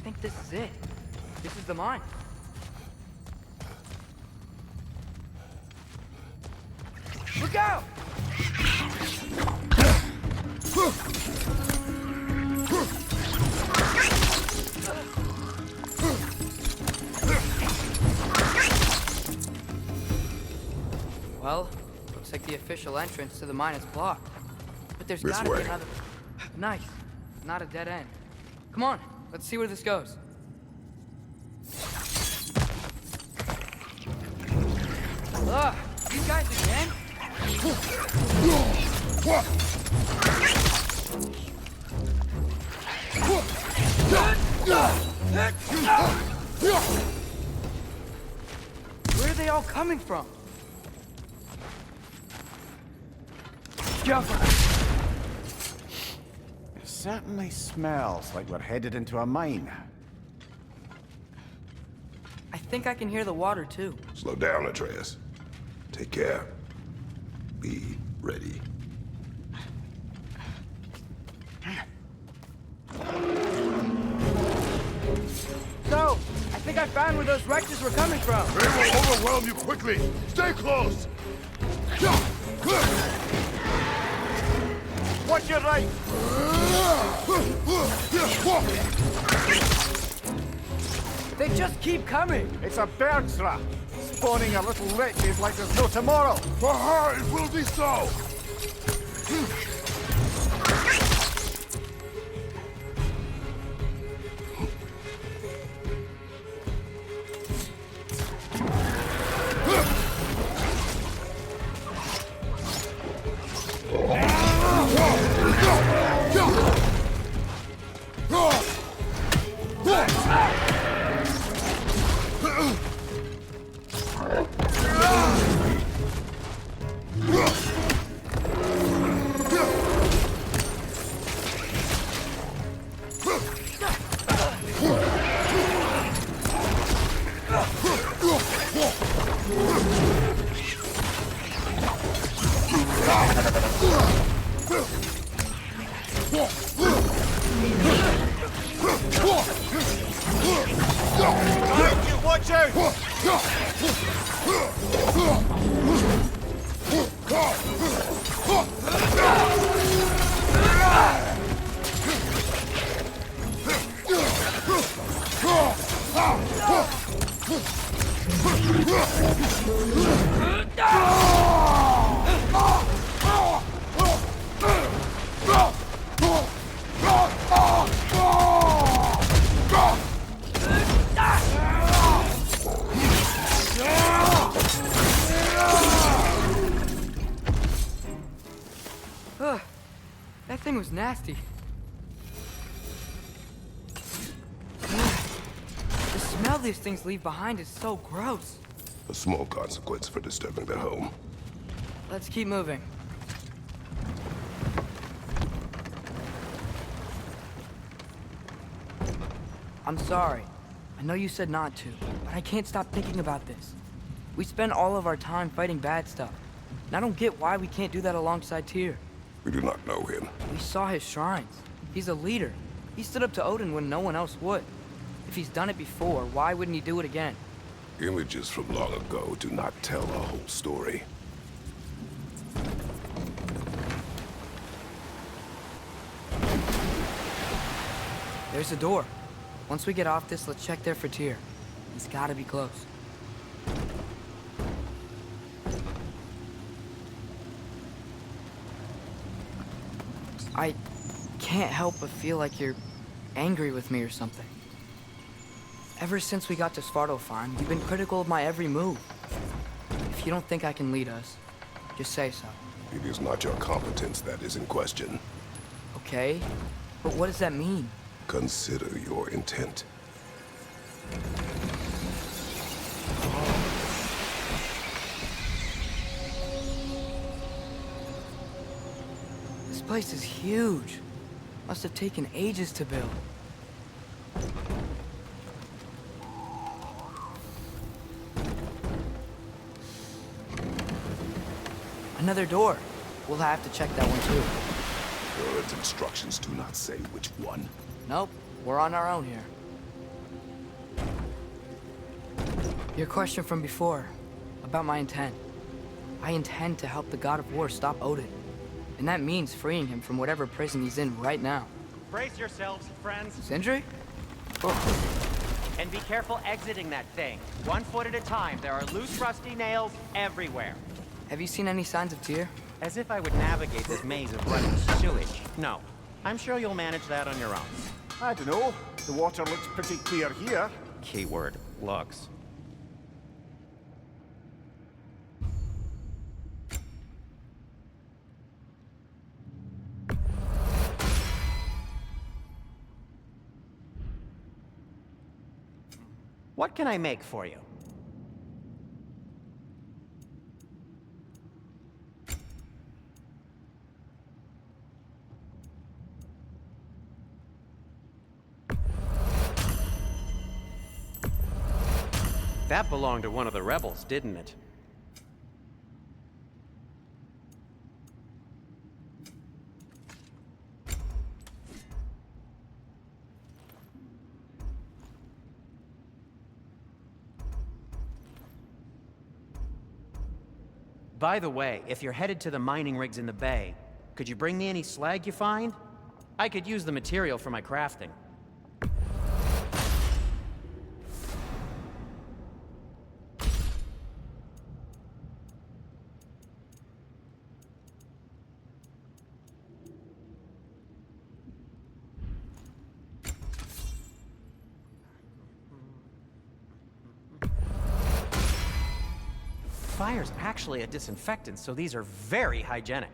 S1: think this is it. This is the mine. Look out! Well, looks like the official entrance to the mine is blocked. But there's
S3: This
S1: gotta
S3: way.
S1: be another... Nice. Not a dead end. Come on, let's see where this goes. Ugh, these guys again? Where are they all coming from? Careful.
S2: It certainly smells like we're headed into a mine.
S1: I think I can hear the water too.
S3: Slow down, Atreus. Take care. Be ready.
S1: So, I think I found where those wretches were coming from.
S3: They will overwhelm you quickly. Stay close.
S2: Watch your right!
S1: They just keep coming.
S2: It's a bird trap, spawning a little wretches like there's no tomorrow.
S3: For her, it will be so.
S2: Watch out!
S1: Ugh, that thing was nasty. The smell these things leave behind is so gross.
S3: A small consequence for disturbing their home.
S1: Let's keep moving. I'm sorry. I know you said not to, but I can't stop thinking about this. We spend all of our time fighting bad stuff, and I don't get why we can't do that alongside Tyr.
S3: We do not know him.
S1: We saw his shrines. He's a leader. He stood up to Odin when no one else would. If he's done it before, why wouldn't he do it again?
S3: Images from long ago do not tell a whole story.
S1: There's a door. Once we get off this, let's check there for Tyr. He's gotta be close. I can't help but feel like you're angry with me or something. Ever since we got to Sub.Thai, you've been critical of my every move. If you don't think I can lead us, just say so.
S3: It is not your competence that is in question.
S1: Okay? But what does that mean?
S3: Consider your intent.
S1: This place is huge. Must have taken ages to build. Another door. We'll have to check that one too.
S3: God's instructions do not say which one.
S1: Nope, we're on our own here. Your question from before, about my intent. I intend to help the God of War stop Odin. And that means freeing him from whatever prison he's in right now.
S8: Brace yourselves, friends.
S1: Sindri?
S8: And be careful exiting that thing. 1 foot at a time. There are loose, rusty nails everywhere.
S1: Have you seen any signs of Tyr?
S8: As if I would navigate this maze of running sewage. No. I'm sure you'll manage that on your own.
S2: I don't know. The water looks pretty clear here.
S8: Keyword, looks. What can I make for you? That belonged to one of the rebels, didn't it? By the way, if you're headed to the mining rigs in the bay, could you bring me any slag you find? I could use the material for my crafting. Fire's actually a disinfectant, so these are very hygienic.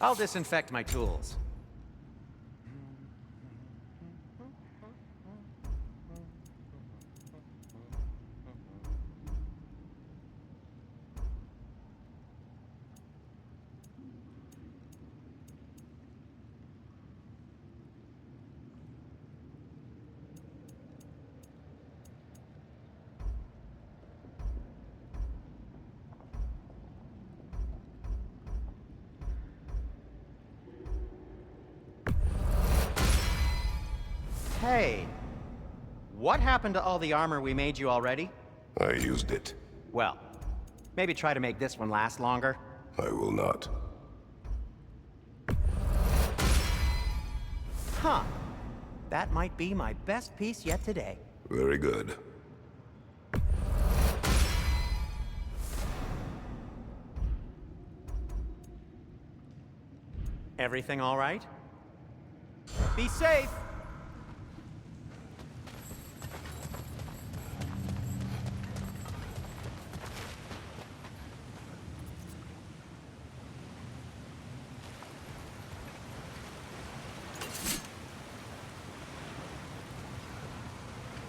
S8: I'll disinfect my tools. Hey, what happened to all the armor we made you already?
S3: I used it.
S8: Well, maybe try to make this one last longer.
S3: I will not.
S8: Huh. That might be my best piece yet today.
S3: Very good.
S8: Everything all right? Be safe!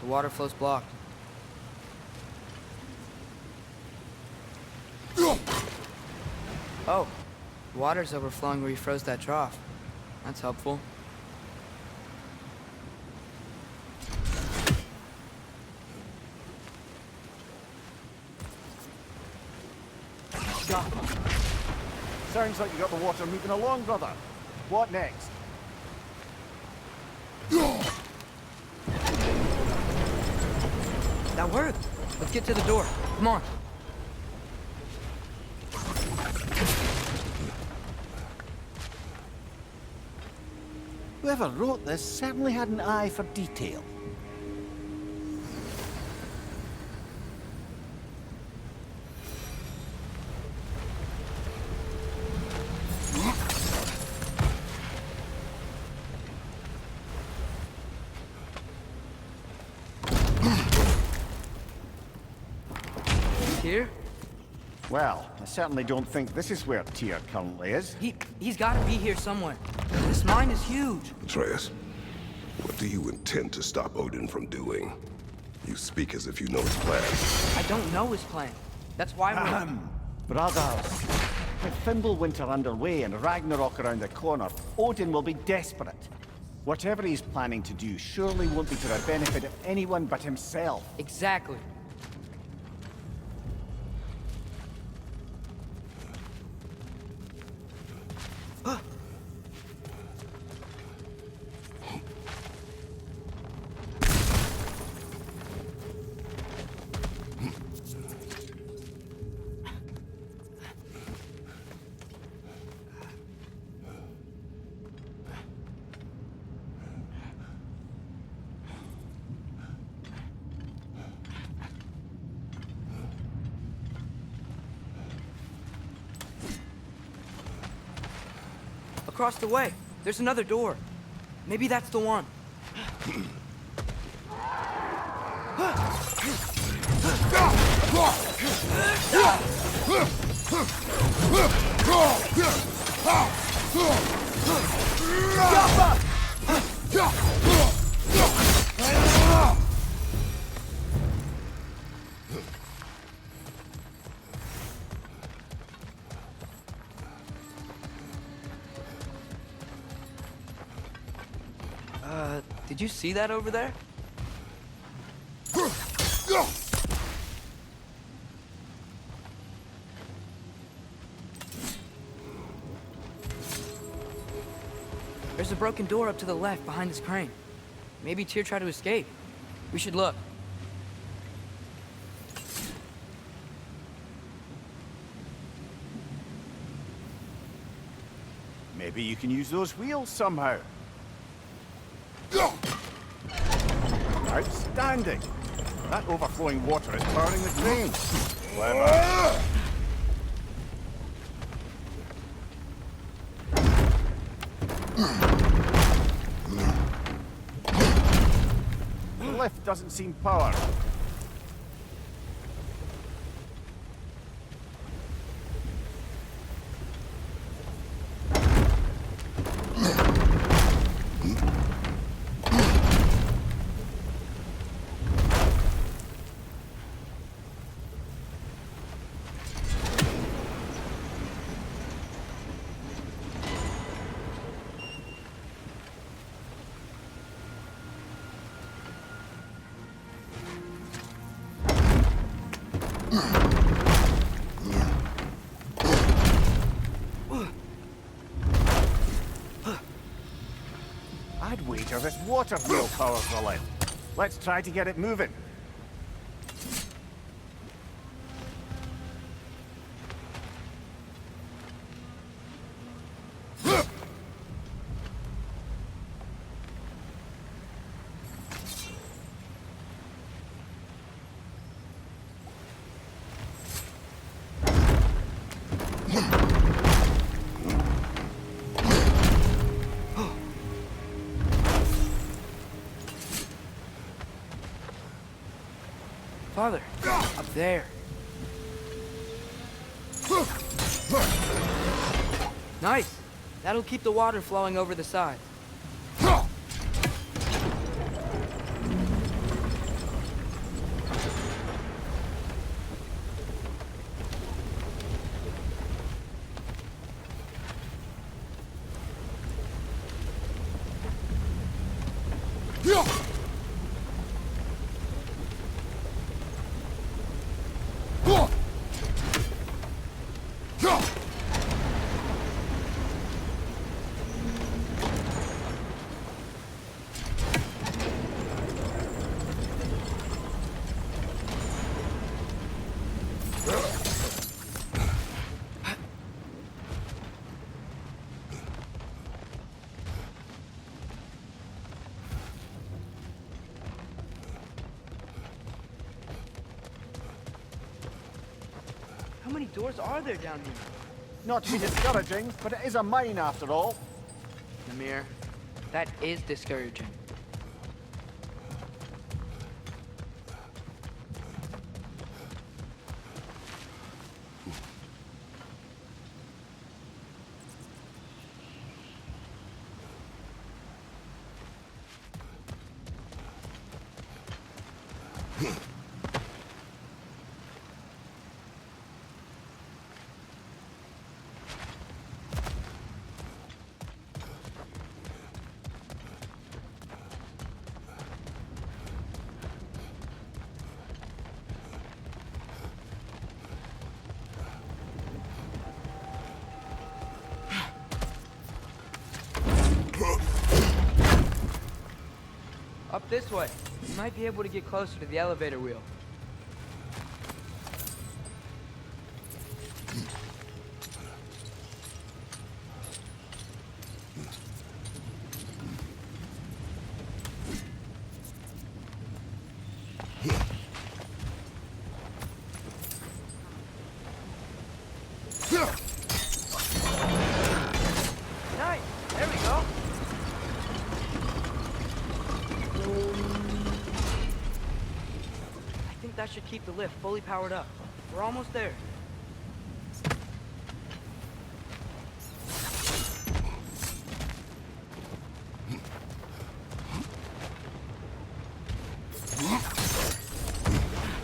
S1: The water flow's blocked. Oh, the water's overflowing where you froze that trough. That's helpful.
S2: Sounds like you got the water moving along, brother. What next?
S1: That worked. Let's get to the door. Come on.
S2: Whoever wrote this certainly had an eye for detail. Well, I certainly don't think this is where Tyr currently is.
S1: He's got to be here somewhere. This mine is huge.
S3: Atreus, what do you intend to stop Odin from doing? You speak as if you know his plan.
S1: I don't know his plan. That's why we're...
S2: Brothers, with Fimbulwinter underway and Ragnarok around the corner, Odin will be desperate. Whatever he's planning to do surely won't be to the benefit of anyone but himself.
S1: Exactly. Across the way, there's another door. Maybe that's the one. Did you see that over there? There's a broken door up to the left behind this crane. Maybe Tyr tried to escape. We should look.
S2: Maybe you can use those wheels somehow. Outstanding! That overflowing water is powering the crane. Clever. The lift doesn't seem powered. I'd wager this water wheel powers the lift. Let's try to get it moving.
S1: Father, up there. Nice. That'll keep the water flowing over the side. How many doors are there down here?
S2: Not to be discouraging, but it is a mine after all.
S1: Namir, that is discouraging. this way. You might be able to get closer to the elevator wheel. Nice! There we go! I think that should keep the lift fully powered up. We're almost there.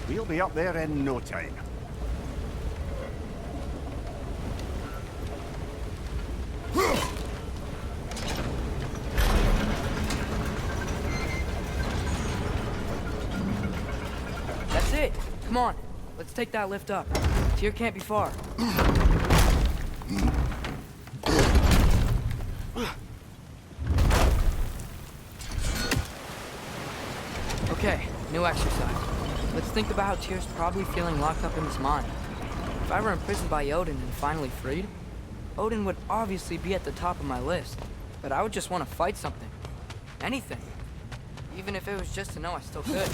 S2: We'll be up there in no time.
S1: That's it! Come on, let's take that lift up. Tyr can't be far. Okay, new exercise. Let's think about how Tyr's probably feeling locked up in his mind. If I were imprisoned by Odin and finally freed, Odin would obviously be at the top of my list. But I would just want to fight something. Anything. Even if it was just to know I still could.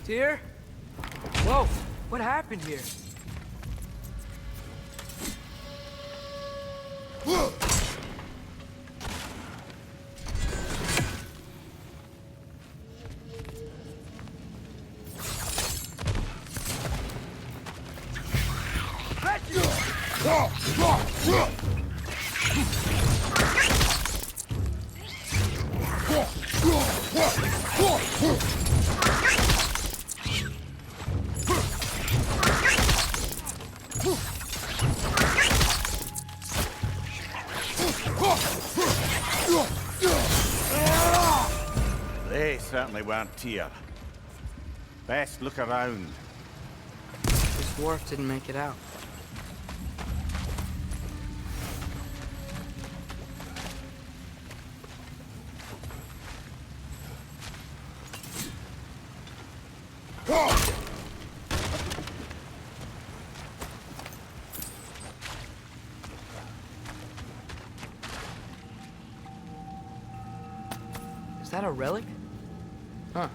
S1: Tyr? Whoa, what happened here?
S2: They certainly weren't Tyr. Best look around.
S1: This dwarf didn't make it out. Is that a relic? Huh.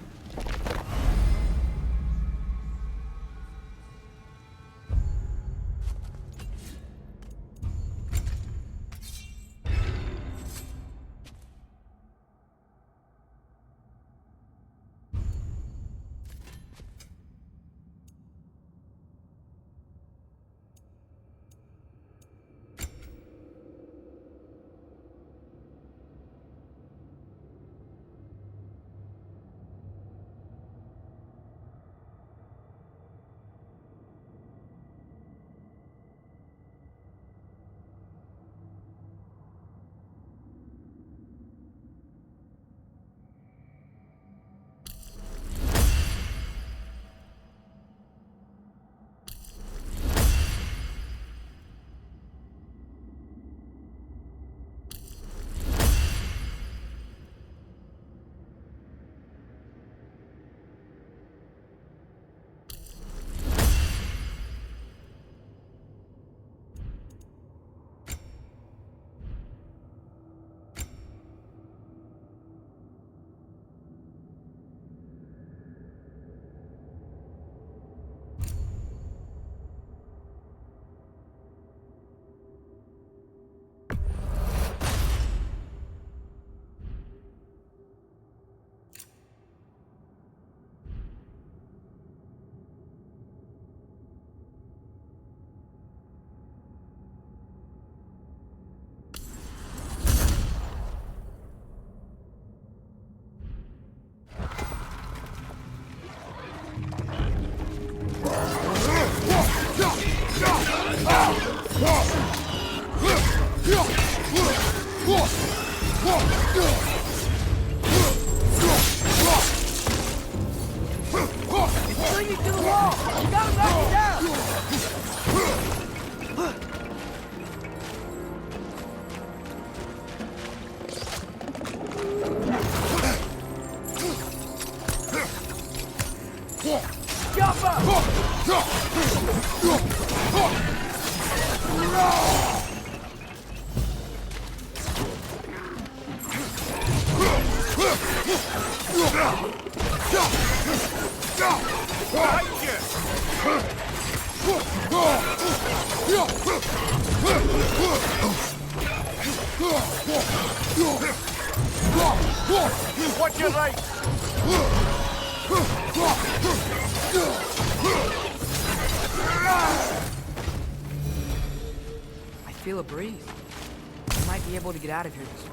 S1: It's bringing to the wall! You gotta knock it down!
S2: Watch your right!
S1: I feel a breeze. I might be able to get out of here this way.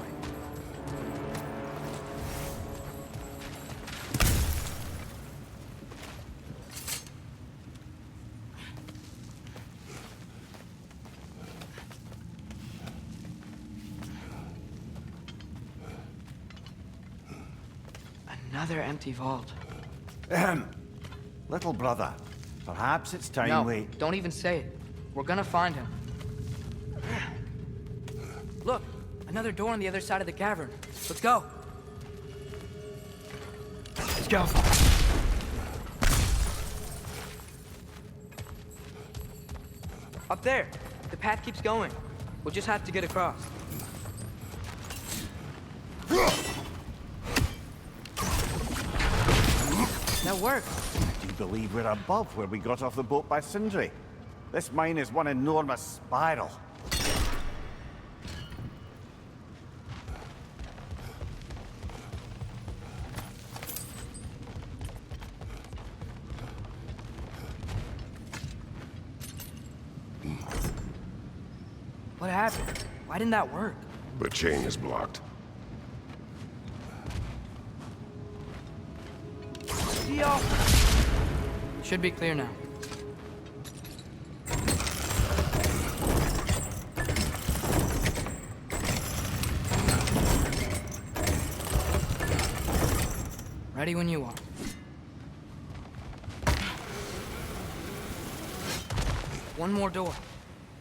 S1: Another empty vault.
S2: Little brother, perhaps it's time
S1: No,
S2: we...
S1: don't even say it. We're gonna find him. Look, another door on the other side of the cavern. Let's go. Let's go. Up there. The path keeps going. We'll just have to get across. That worked.
S2: Do you believe we're above where we got off the boat by Sindri? This mine is one enormous spiral.
S1: What happened? Why didn't that work?
S3: The chain is blocked.
S1: Should be clear now. Ready when you are. One more door.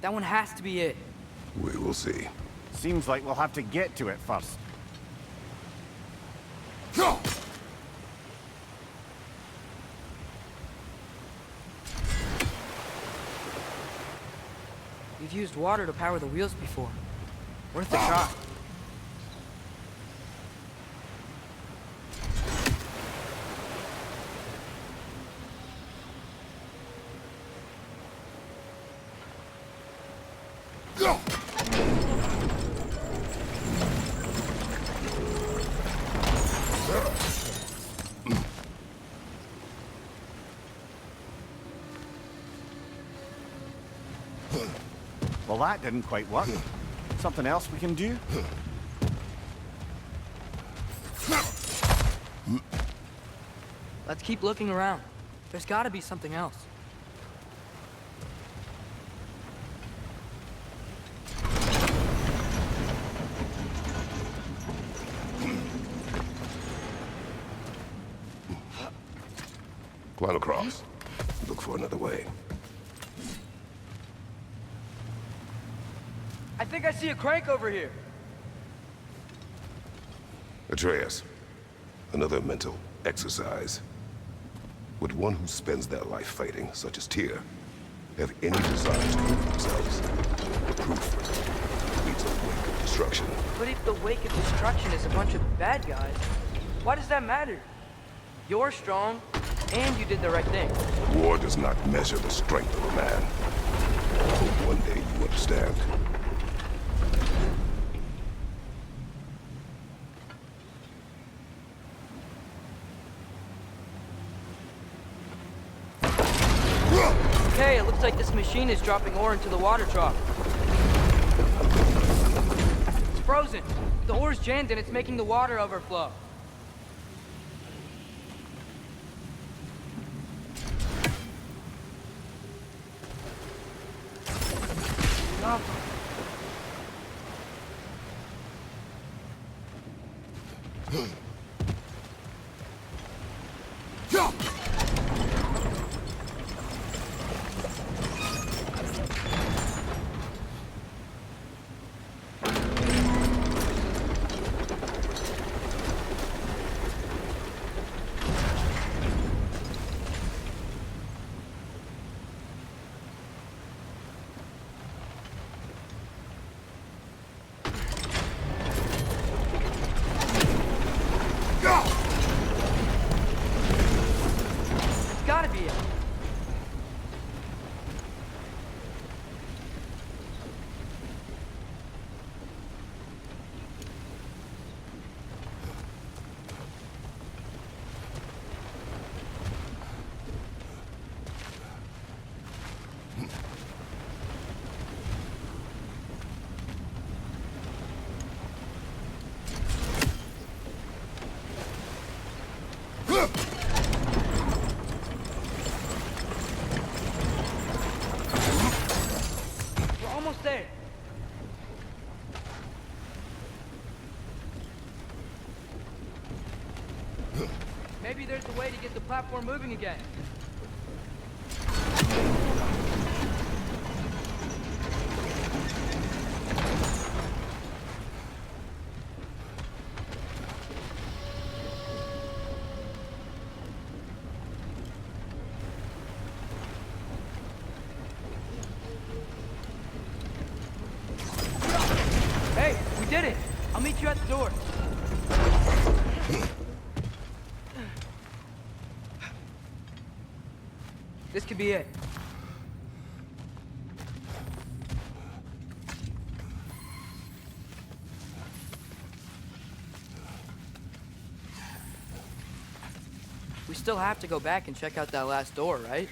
S1: That one has to be it.
S3: We will see.
S2: Seems like we'll have to get to it first.
S1: We've used water to power the wheels before. Worth a shot.
S2: Well, that didn't quite work. Something else we can do?
S1: Let's keep looking around. There's gotta be something else.
S3: Climb across. Look for another way.
S1: I think I see a crank over here.
S3: Atreus, another mental exercise. Would one who spends their life fighting, such as Tyr, have any desire to prove themselves? The proof leads a wake of destruction.
S1: But if the wake of destruction is a bunch of bad guys, why does that matter? You're strong, and you did the right thing.
S3: War does not measure the strength of a man. I hope one day you understand.
S1: Okay, it looks like this machine is dropping ore into the water trough. It's frozen. The ore's jammed and it's making the water overflow. be it. We're almost there. Maybe there's a way to get the platform moving again. Hey, we did it! I'll meet you at the door. This could be it. We still have to go back and check out that last door, right?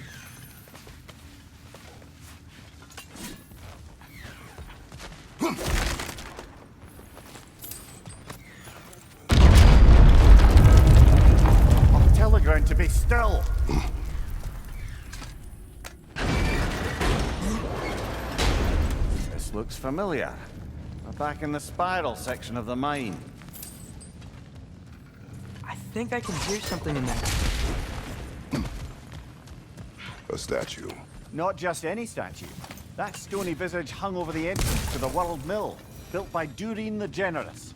S2: I'll tell the ground to be still. This looks familiar. We're back in the spiral section of the mine.
S1: I think I can hear something in there.
S3: A statue.
S2: Not just any statue. That stony visage hung over the entrance to the World Mill, built by Durin the Generous.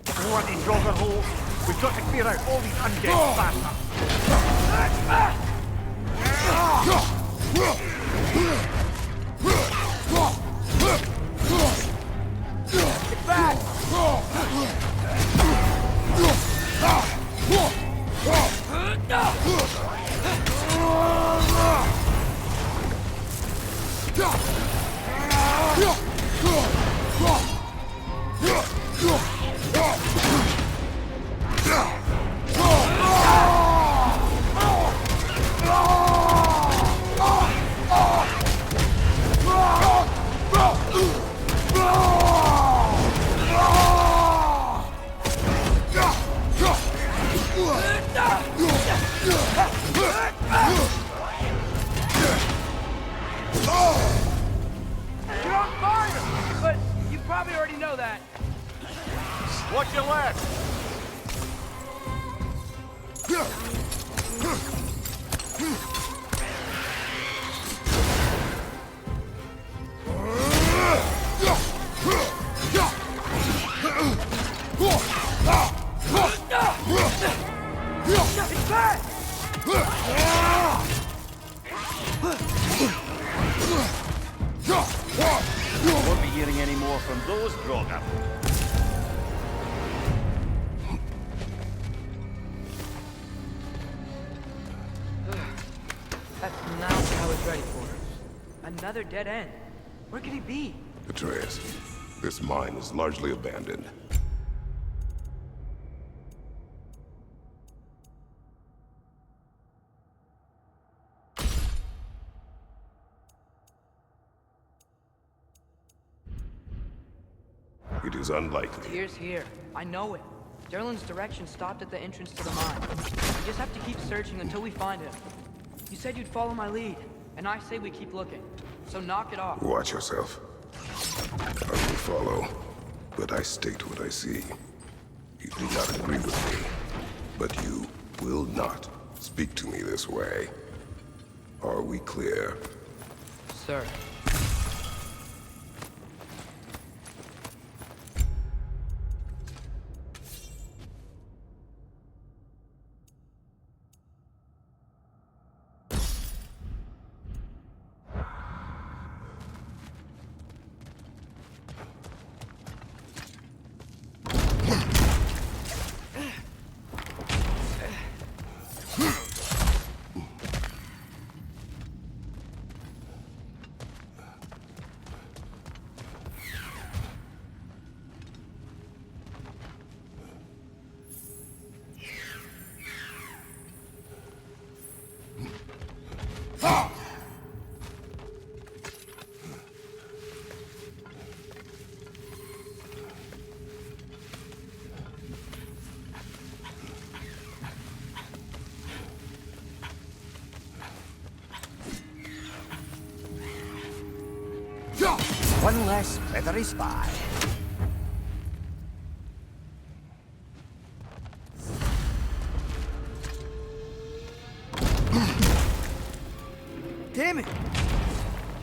S2: Bloody Draugr holes! We've got to clear out all these undead bastards!
S1: Get back! You're on fire! But you probably already know that.
S2: Watch your left!
S1: It's back!
S2: Won't be hearing any more from those Draugr.
S1: That's not what I was ready for. Another dead end. Where could he be?
S3: Atreus, this mine is largely abandoned. It is unlikely.
S1: Tyr's here. I know it. Derlin's direction stopped at the entrance to the mine. We just have to keep searching until we find him. You said you'd follow my lead, and I say we keep looking. So knock it off.
S3: Watch yourself. I will follow, but I state what I see. You do not agree with me, but you will not speak to me this way. Are we clear?
S1: Sir.
S2: One less feathery spy.
S1: Damn it!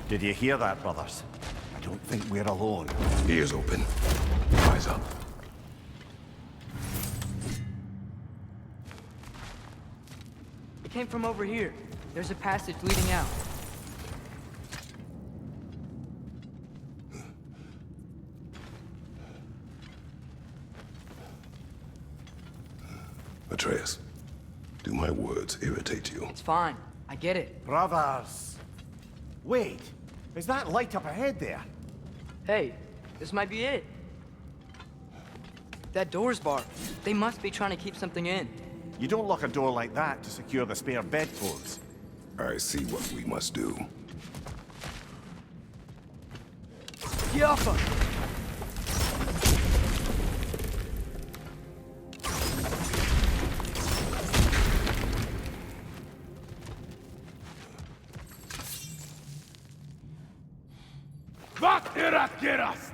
S2: Did you hear that, brothers? I don't think we're alone.
S3: Ears open. Eyes up.
S1: It came from over here. There's a passage leading out.
S3: Atreus, do my words irritate you?
S1: It's fine. I get it.
S2: Brothers! Wait, is that light up ahead there?
S1: Hey, this might be it. That door's barred. They must be trying to keep something in.
S2: You don't lock a door like that to secure the spare bedclothes.
S3: I see what we must do.
S1: Yaffa!
S5: Wat erat gerast!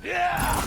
S5: Yeah!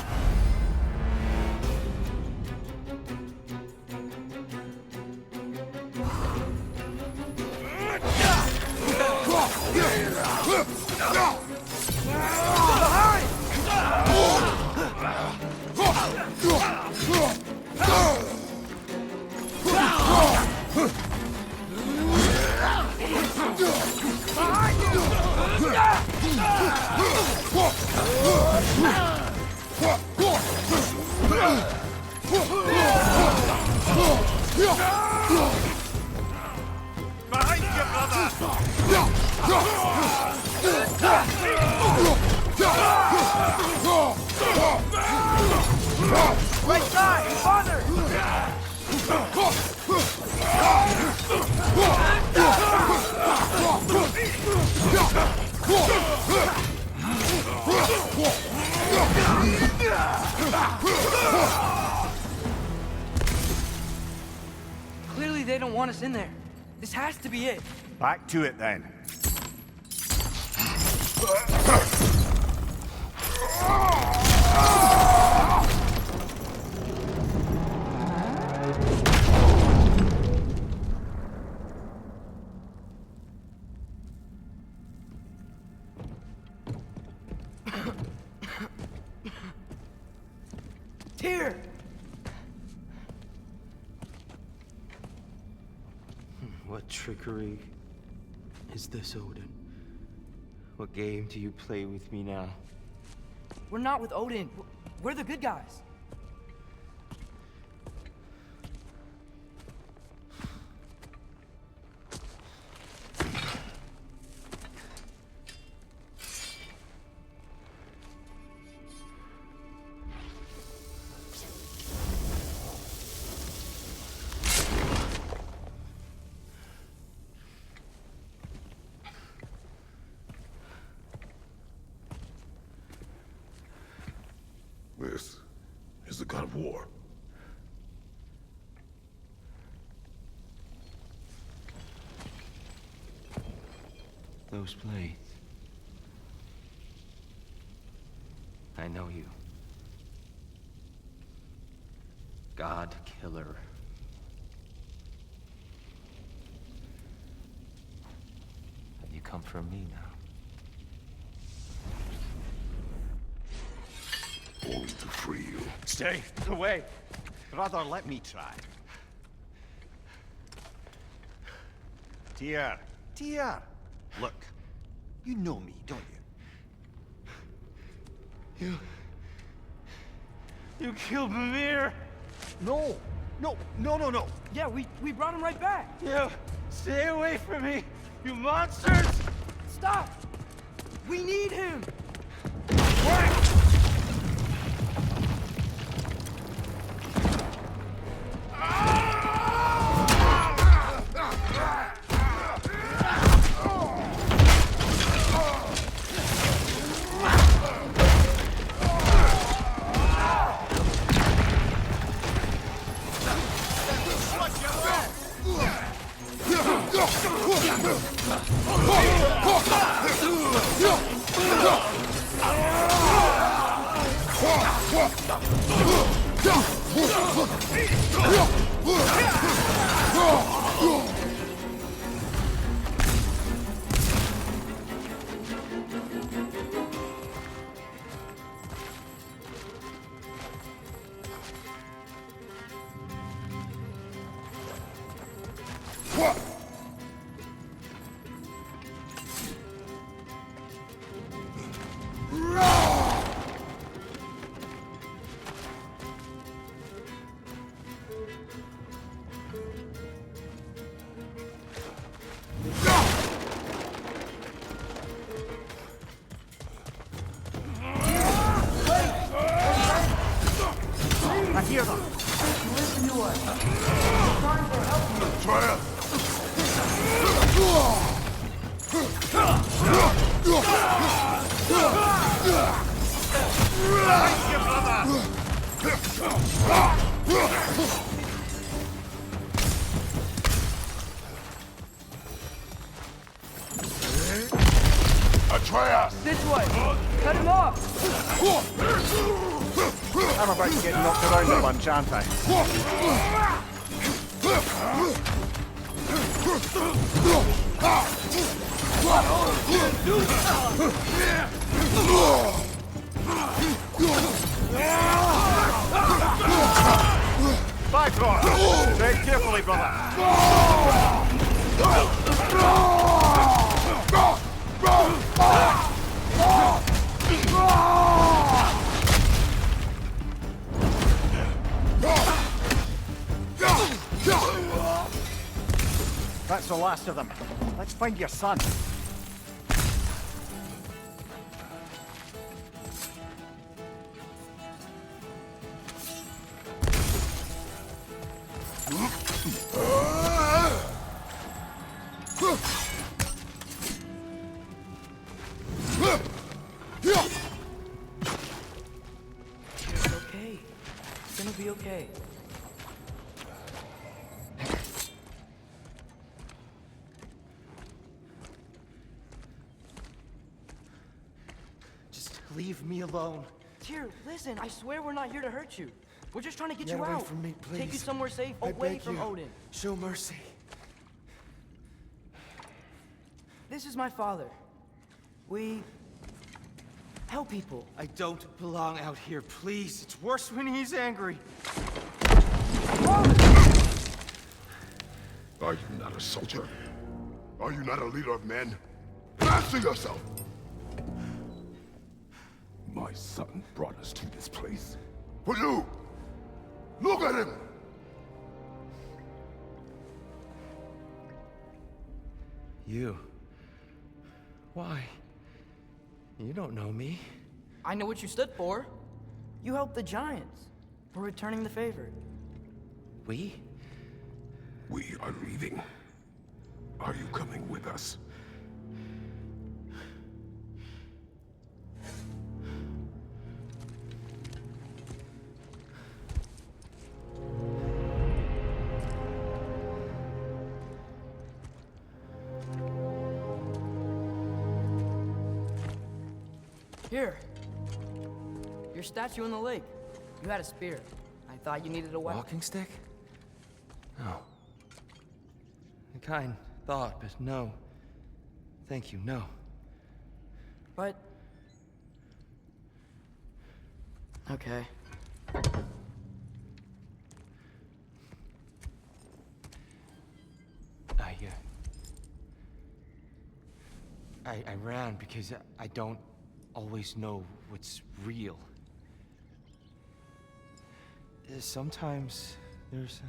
S5: Behind you, brother! Right side! Father!
S1: Clearly they don't want us in there. This has to be it.
S2: Back to it then.
S1: Here!
S10: What trickery is this, Odin? What game do you play with me now?
S1: We're not with Odin. We're the good guys.
S3: This is the god of war.
S10: Those blades. I know you. God Killer. Have you come for me now?
S3: Only to free you.
S2: Stay away. Brother, let me try. Tyr. Tyr. Look, you know me, don't you?
S5: You killed Mimir!
S2: No. No.
S1: Yeah, we brought him right back.
S5: You stay away from me, you monsters!
S1: Stop! We need him!
S2: I hear them.
S1: Listen to us. We're trying to help you.
S3: Atreus!
S2: Thank you, brother!
S3: Atreus!
S1: This way. Cut him off.
S2: I'm about to get knocked around a bunch, aren't I? Back off! Tread carefully, brother! That's the last of them. Let's find your son.
S1: It's okay. It's gonna be okay.
S10: Just leave me alone.
S1: Tyr, listen, I swear we're not here to hurt you. We're just trying to get
S10: Get
S1: you
S10: away
S1: out.
S10: from me,
S1: Take you
S10: please.
S1: somewhere safe,
S10: I
S1: away
S10: beg
S1: from
S10: you.
S1: Odin.
S10: Show mercy.
S1: This is my father. We help people.
S10: I don't belong out here, please. It's worse when he's angry.
S3: Are you not a soldier? Are you not a leader of men? Answer yourself! My son brought us to this place. For you! Look at him!
S10: You. Why? You don't know me.
S1: I know what you stood for. You helped the giants. We're returning the favor.
S10: We?
S3: We are leaving. Are you coming with us?
S1: Here. Your statue in the lake. You had a spear. I thought you needed a weapon.
S10: Walking stick? No. A kind thought, but no. Thank you, no.
S1: But... Okay.
S10: I ran because I don't always know what's real. Sometimes there's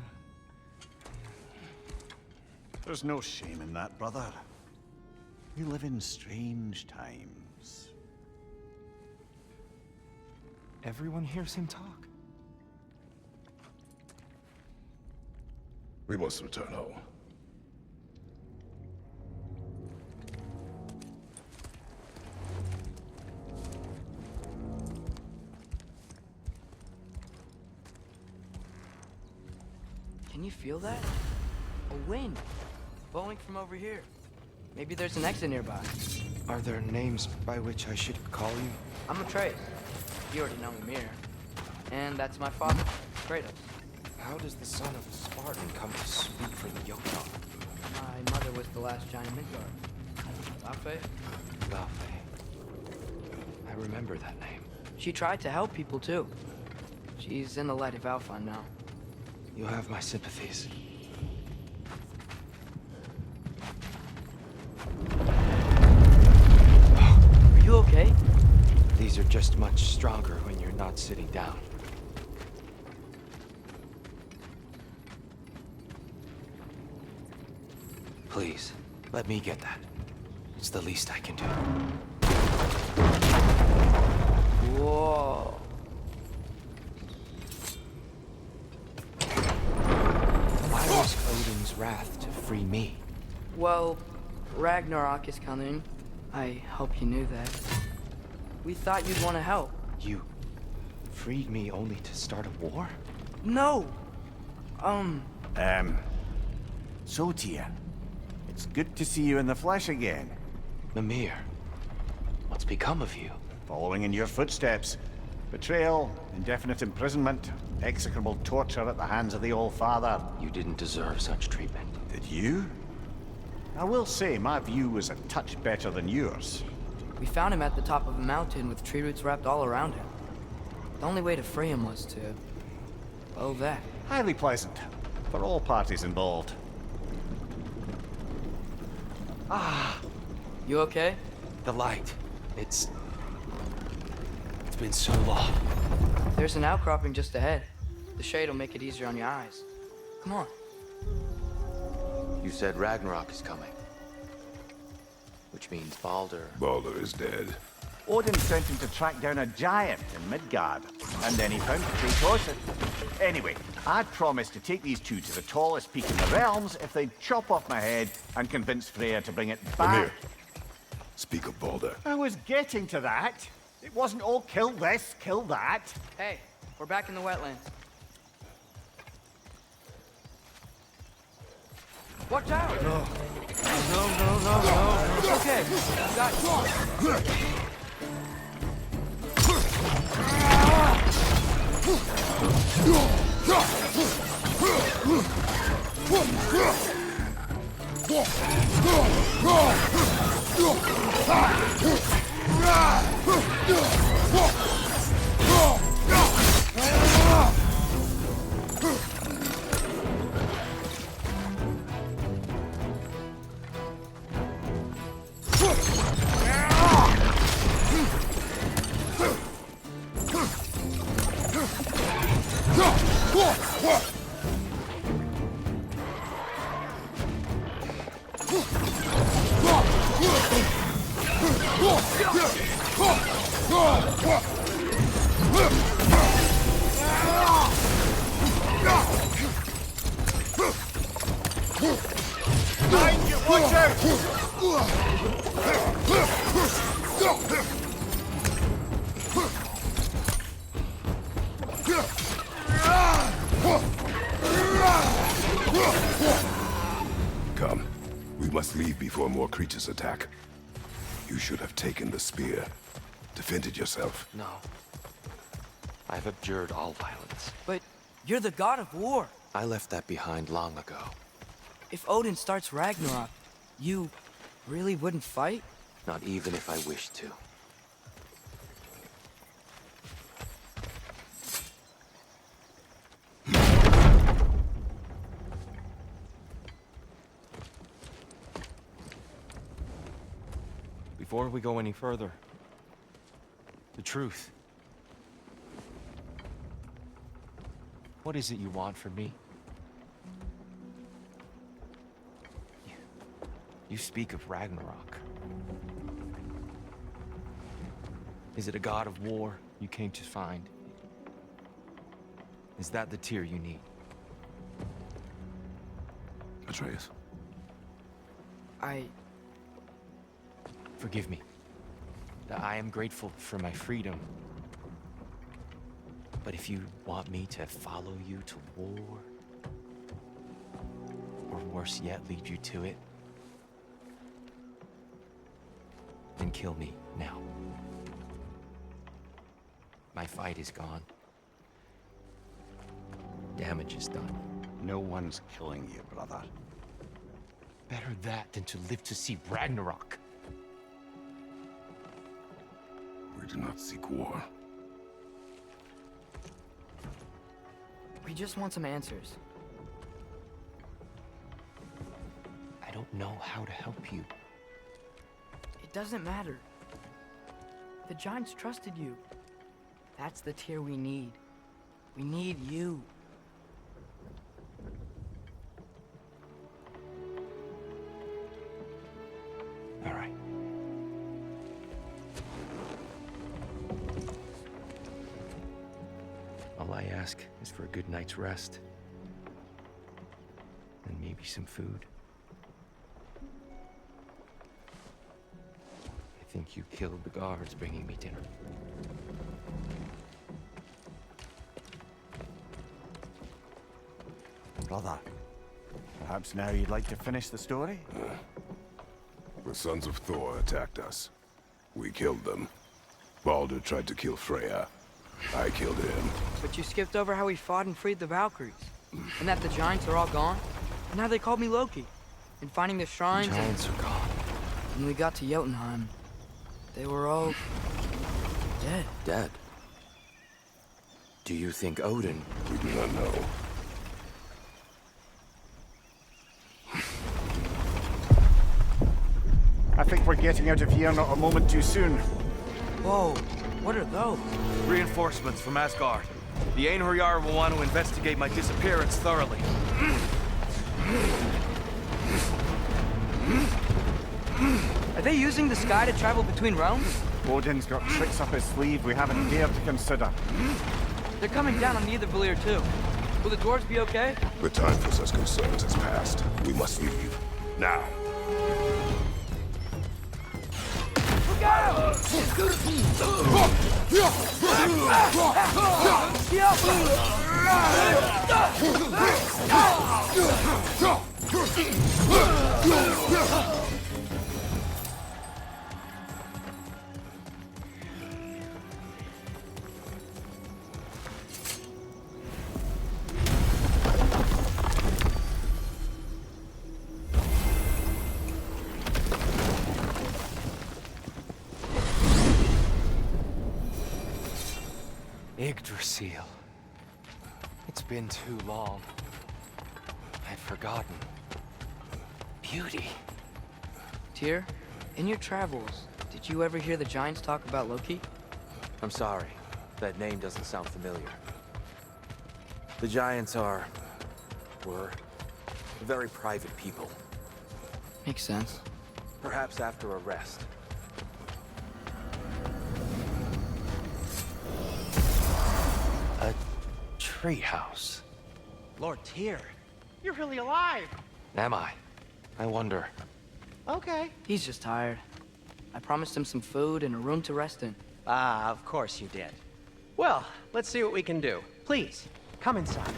S2: There's no shame in that, brother. We live in strange times.
S10: Everyone hears him talk.
S3: We must return home.
S1: Can you feel that? A wind. Blowing from over here. Maybe there's an exit nearby.
S10: Are there names by which I should call you?
S1: I'm Atreus. You already know Mimir. And that's my father, Kratos.
S10: How does the son of a Spartan come to speak for the Jotun?
S1: My mother was the last giant Midgard. Laufey?
S10: Laufey. I remember that name.
S1: She tried to help people too. She's in the light of Alphon now.
S10: You have my sympathies.
S1: Are you okay?
S10: These are just much stronger when you're not sitting down. Please, let me get that. It's the least I can do.
S1: Whoa.
S10: Why was Odin's wrath to free me?
S1: Well, Ragnarok is coming. I hope you knew that. We thought you'd want to help.
S10: You freed me only to start a war?
S1: No!
S2: So, Tyr, it's good to see you in the flesh again.
S10: Mimir, what's become of you?
S2: Following in your footsteps. Betrayal, indefinite imprisonment, execrable torture at the hands of the All-Father.
S10: You didn't deserve such treatment.
S2: Did you? I will say, my view was a touch better than yours.
S1: We found him at the top of a mountain with tree roots wrapped all around him. The only way to free him was to... well, that.
S2: Highly pleasant, for all parties involved.
S1: You okay?
S10: The light. It's been so long.
S1: There's an outcropping just ahead. The shade will make it easier on your eyes. Come on.
S10: You said Ragnarok is coming. Which means Baldur.
S3: Baldur is dead.
S2: Odin sent him to track down a giant in Midgard, and then he found Kratos. Anyway, I'd promised to take these two to the tallest peak in the realms if they'd chop off my head and convince Freya to bring it back.
S3: Mimir, speak of Baldur.
S2: I was getting to that. It wasn't all kill this, kill that.
S1: Hey, we're back in the wetlands. Watch out!
S10: No.
S1: It's okay. You got it.
S2: Behind you, watch out!
S3: Come. We must leave before more creatures attack. You should have taken the spear. Defended yourself.
S10: No. I've abjured all violence.
S1: But you're the god of war.
S10: I left that behind long ago.
S1: If Odin starts Ragnarok, you really wouldn't fight?
S10: Not even if I wished to. Before we go any further, the truth. What is it you want from me? You speak of Ragnarok. Is it a god of war you came to find? Is that the Tyr you need?
S3: Atreus.
S10: Forgive me. I am grateful for my freedom. But if you want me to follow you to war, or worse yet lead you to it, then kill me now. My fight is gone. Damage is done.
S2: No one's killing you, brother.
S10: Better that than to live to see Ragnarok.
S3: We do not seek war.
S1: We just want some answers.
S10: I don't know how to help you.
S1: It doesn't matter. The Giants trusted you. That's the Tyr we need. We need you.
S10: All right. All I ask is for a good night's rest. And maybe some food. I think you killed the guards bringing me dinner.
S2: Brother, perhaps now you'd like to finish the story?
S3: The sons of Thor attacked us. We killed them. Baldur tried to kill Freya. I killed him.
S1: But you skipped over how we fought and freed the Valkyries. And that the Giants are all gone. And now they called me Loki. And finding the shrines.
S10: The Giants are gone.
S1: When we got to Jotunheim, they were all dead.
S10: Dead? Do you think Odin?
S3: We do not know.
S2: I think we're getting out of here not a moment too soon.
S1: Whoa, what are those?
S10: Reinforcements from Asgard. The Einherjar will want to investigate my disappearance thoroughly.
S1: Are they using the sky to travel between realms?
S2: Odin's got tricks up his sleeve we haven't dared to consider.
S1: They're coming down on Nidavellir too. Will the dwarves be okay?
S3: The time for such concerns has passed. We must leave. Now.
S10: Yggdrasil. It's been too long. I'd forgotten. Beauty.
S1: Tyr, in your travels, did you ever hear the Giants talk about Loki?
S10: I'm sorry. That name doesn't sound familiar. The Giants were very private people.
S1: Makes sense.
S10: Perhaps after a rest. A treehouse.
S8: Lord Tyr, you're really alive.
S10: Am I? I wonder.
S8: Okay.
S1: He's just tired. I promised him some food and a room to rest in.
S8: Ah, of course you did. Well, let's see what we can do. Please, come inside.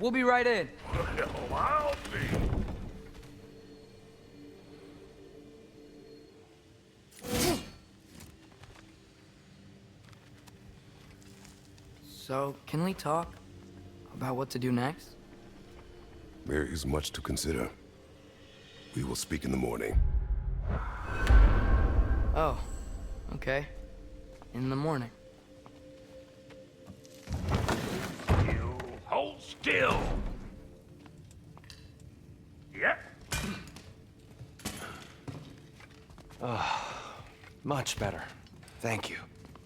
S1: We'll be right in.
S3: I'll be.
S1: So, can we talk about what to do next?
S3: There is much to consider. We will speak in the morning.
S1: Oh, okay. In the morning.
S5: You hold still. Yep.
S10: Much better. Thank you.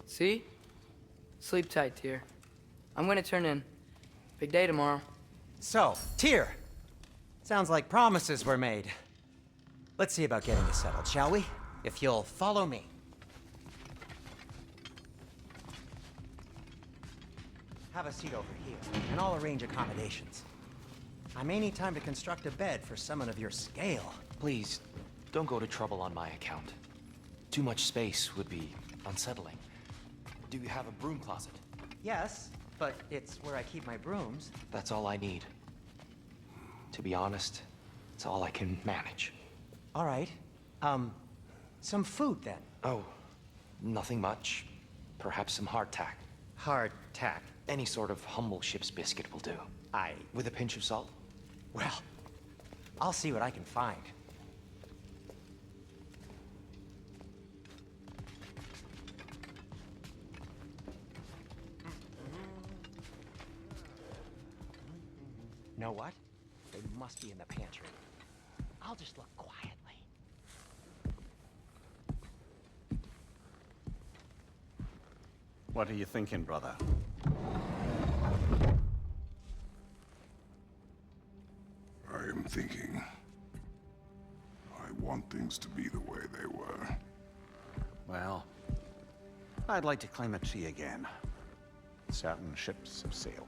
S1: See? Sleep tight, Tyr. I'm gonna turn in. Big day tomorrow.
S8: So, Tyr. Sounds like promises were made. Let's see about getting this settled, shall we? If you'll follow me. Have a seat over here, and I'll arrange accommodations. I may need time to construct a bed for someone of your scale.
S10: Please, don't go to trouble on my account. Too much space would be unsettling. Do you have a broom closet?
S8: Yes, but it's where I keep my brooms.
S10: That's all I need. To be honest, it's all I can manage.
S8: All right. Some food then.
S10: Oh, nothing much. Perhaps some hardtack.
S8: Hardtack.
S10: Any sort of humble ship's biscuit will do. With a pinch of salt?
S8: Well, I'll see what I can find. Know what? They must be in the pantry. I'll just look quietly.
S2: What are you thinking, brother?
S3: I am thinking. I want things to be the way they were.
S2: Well, I'd like to climb a tree again. Certain ships have sailed.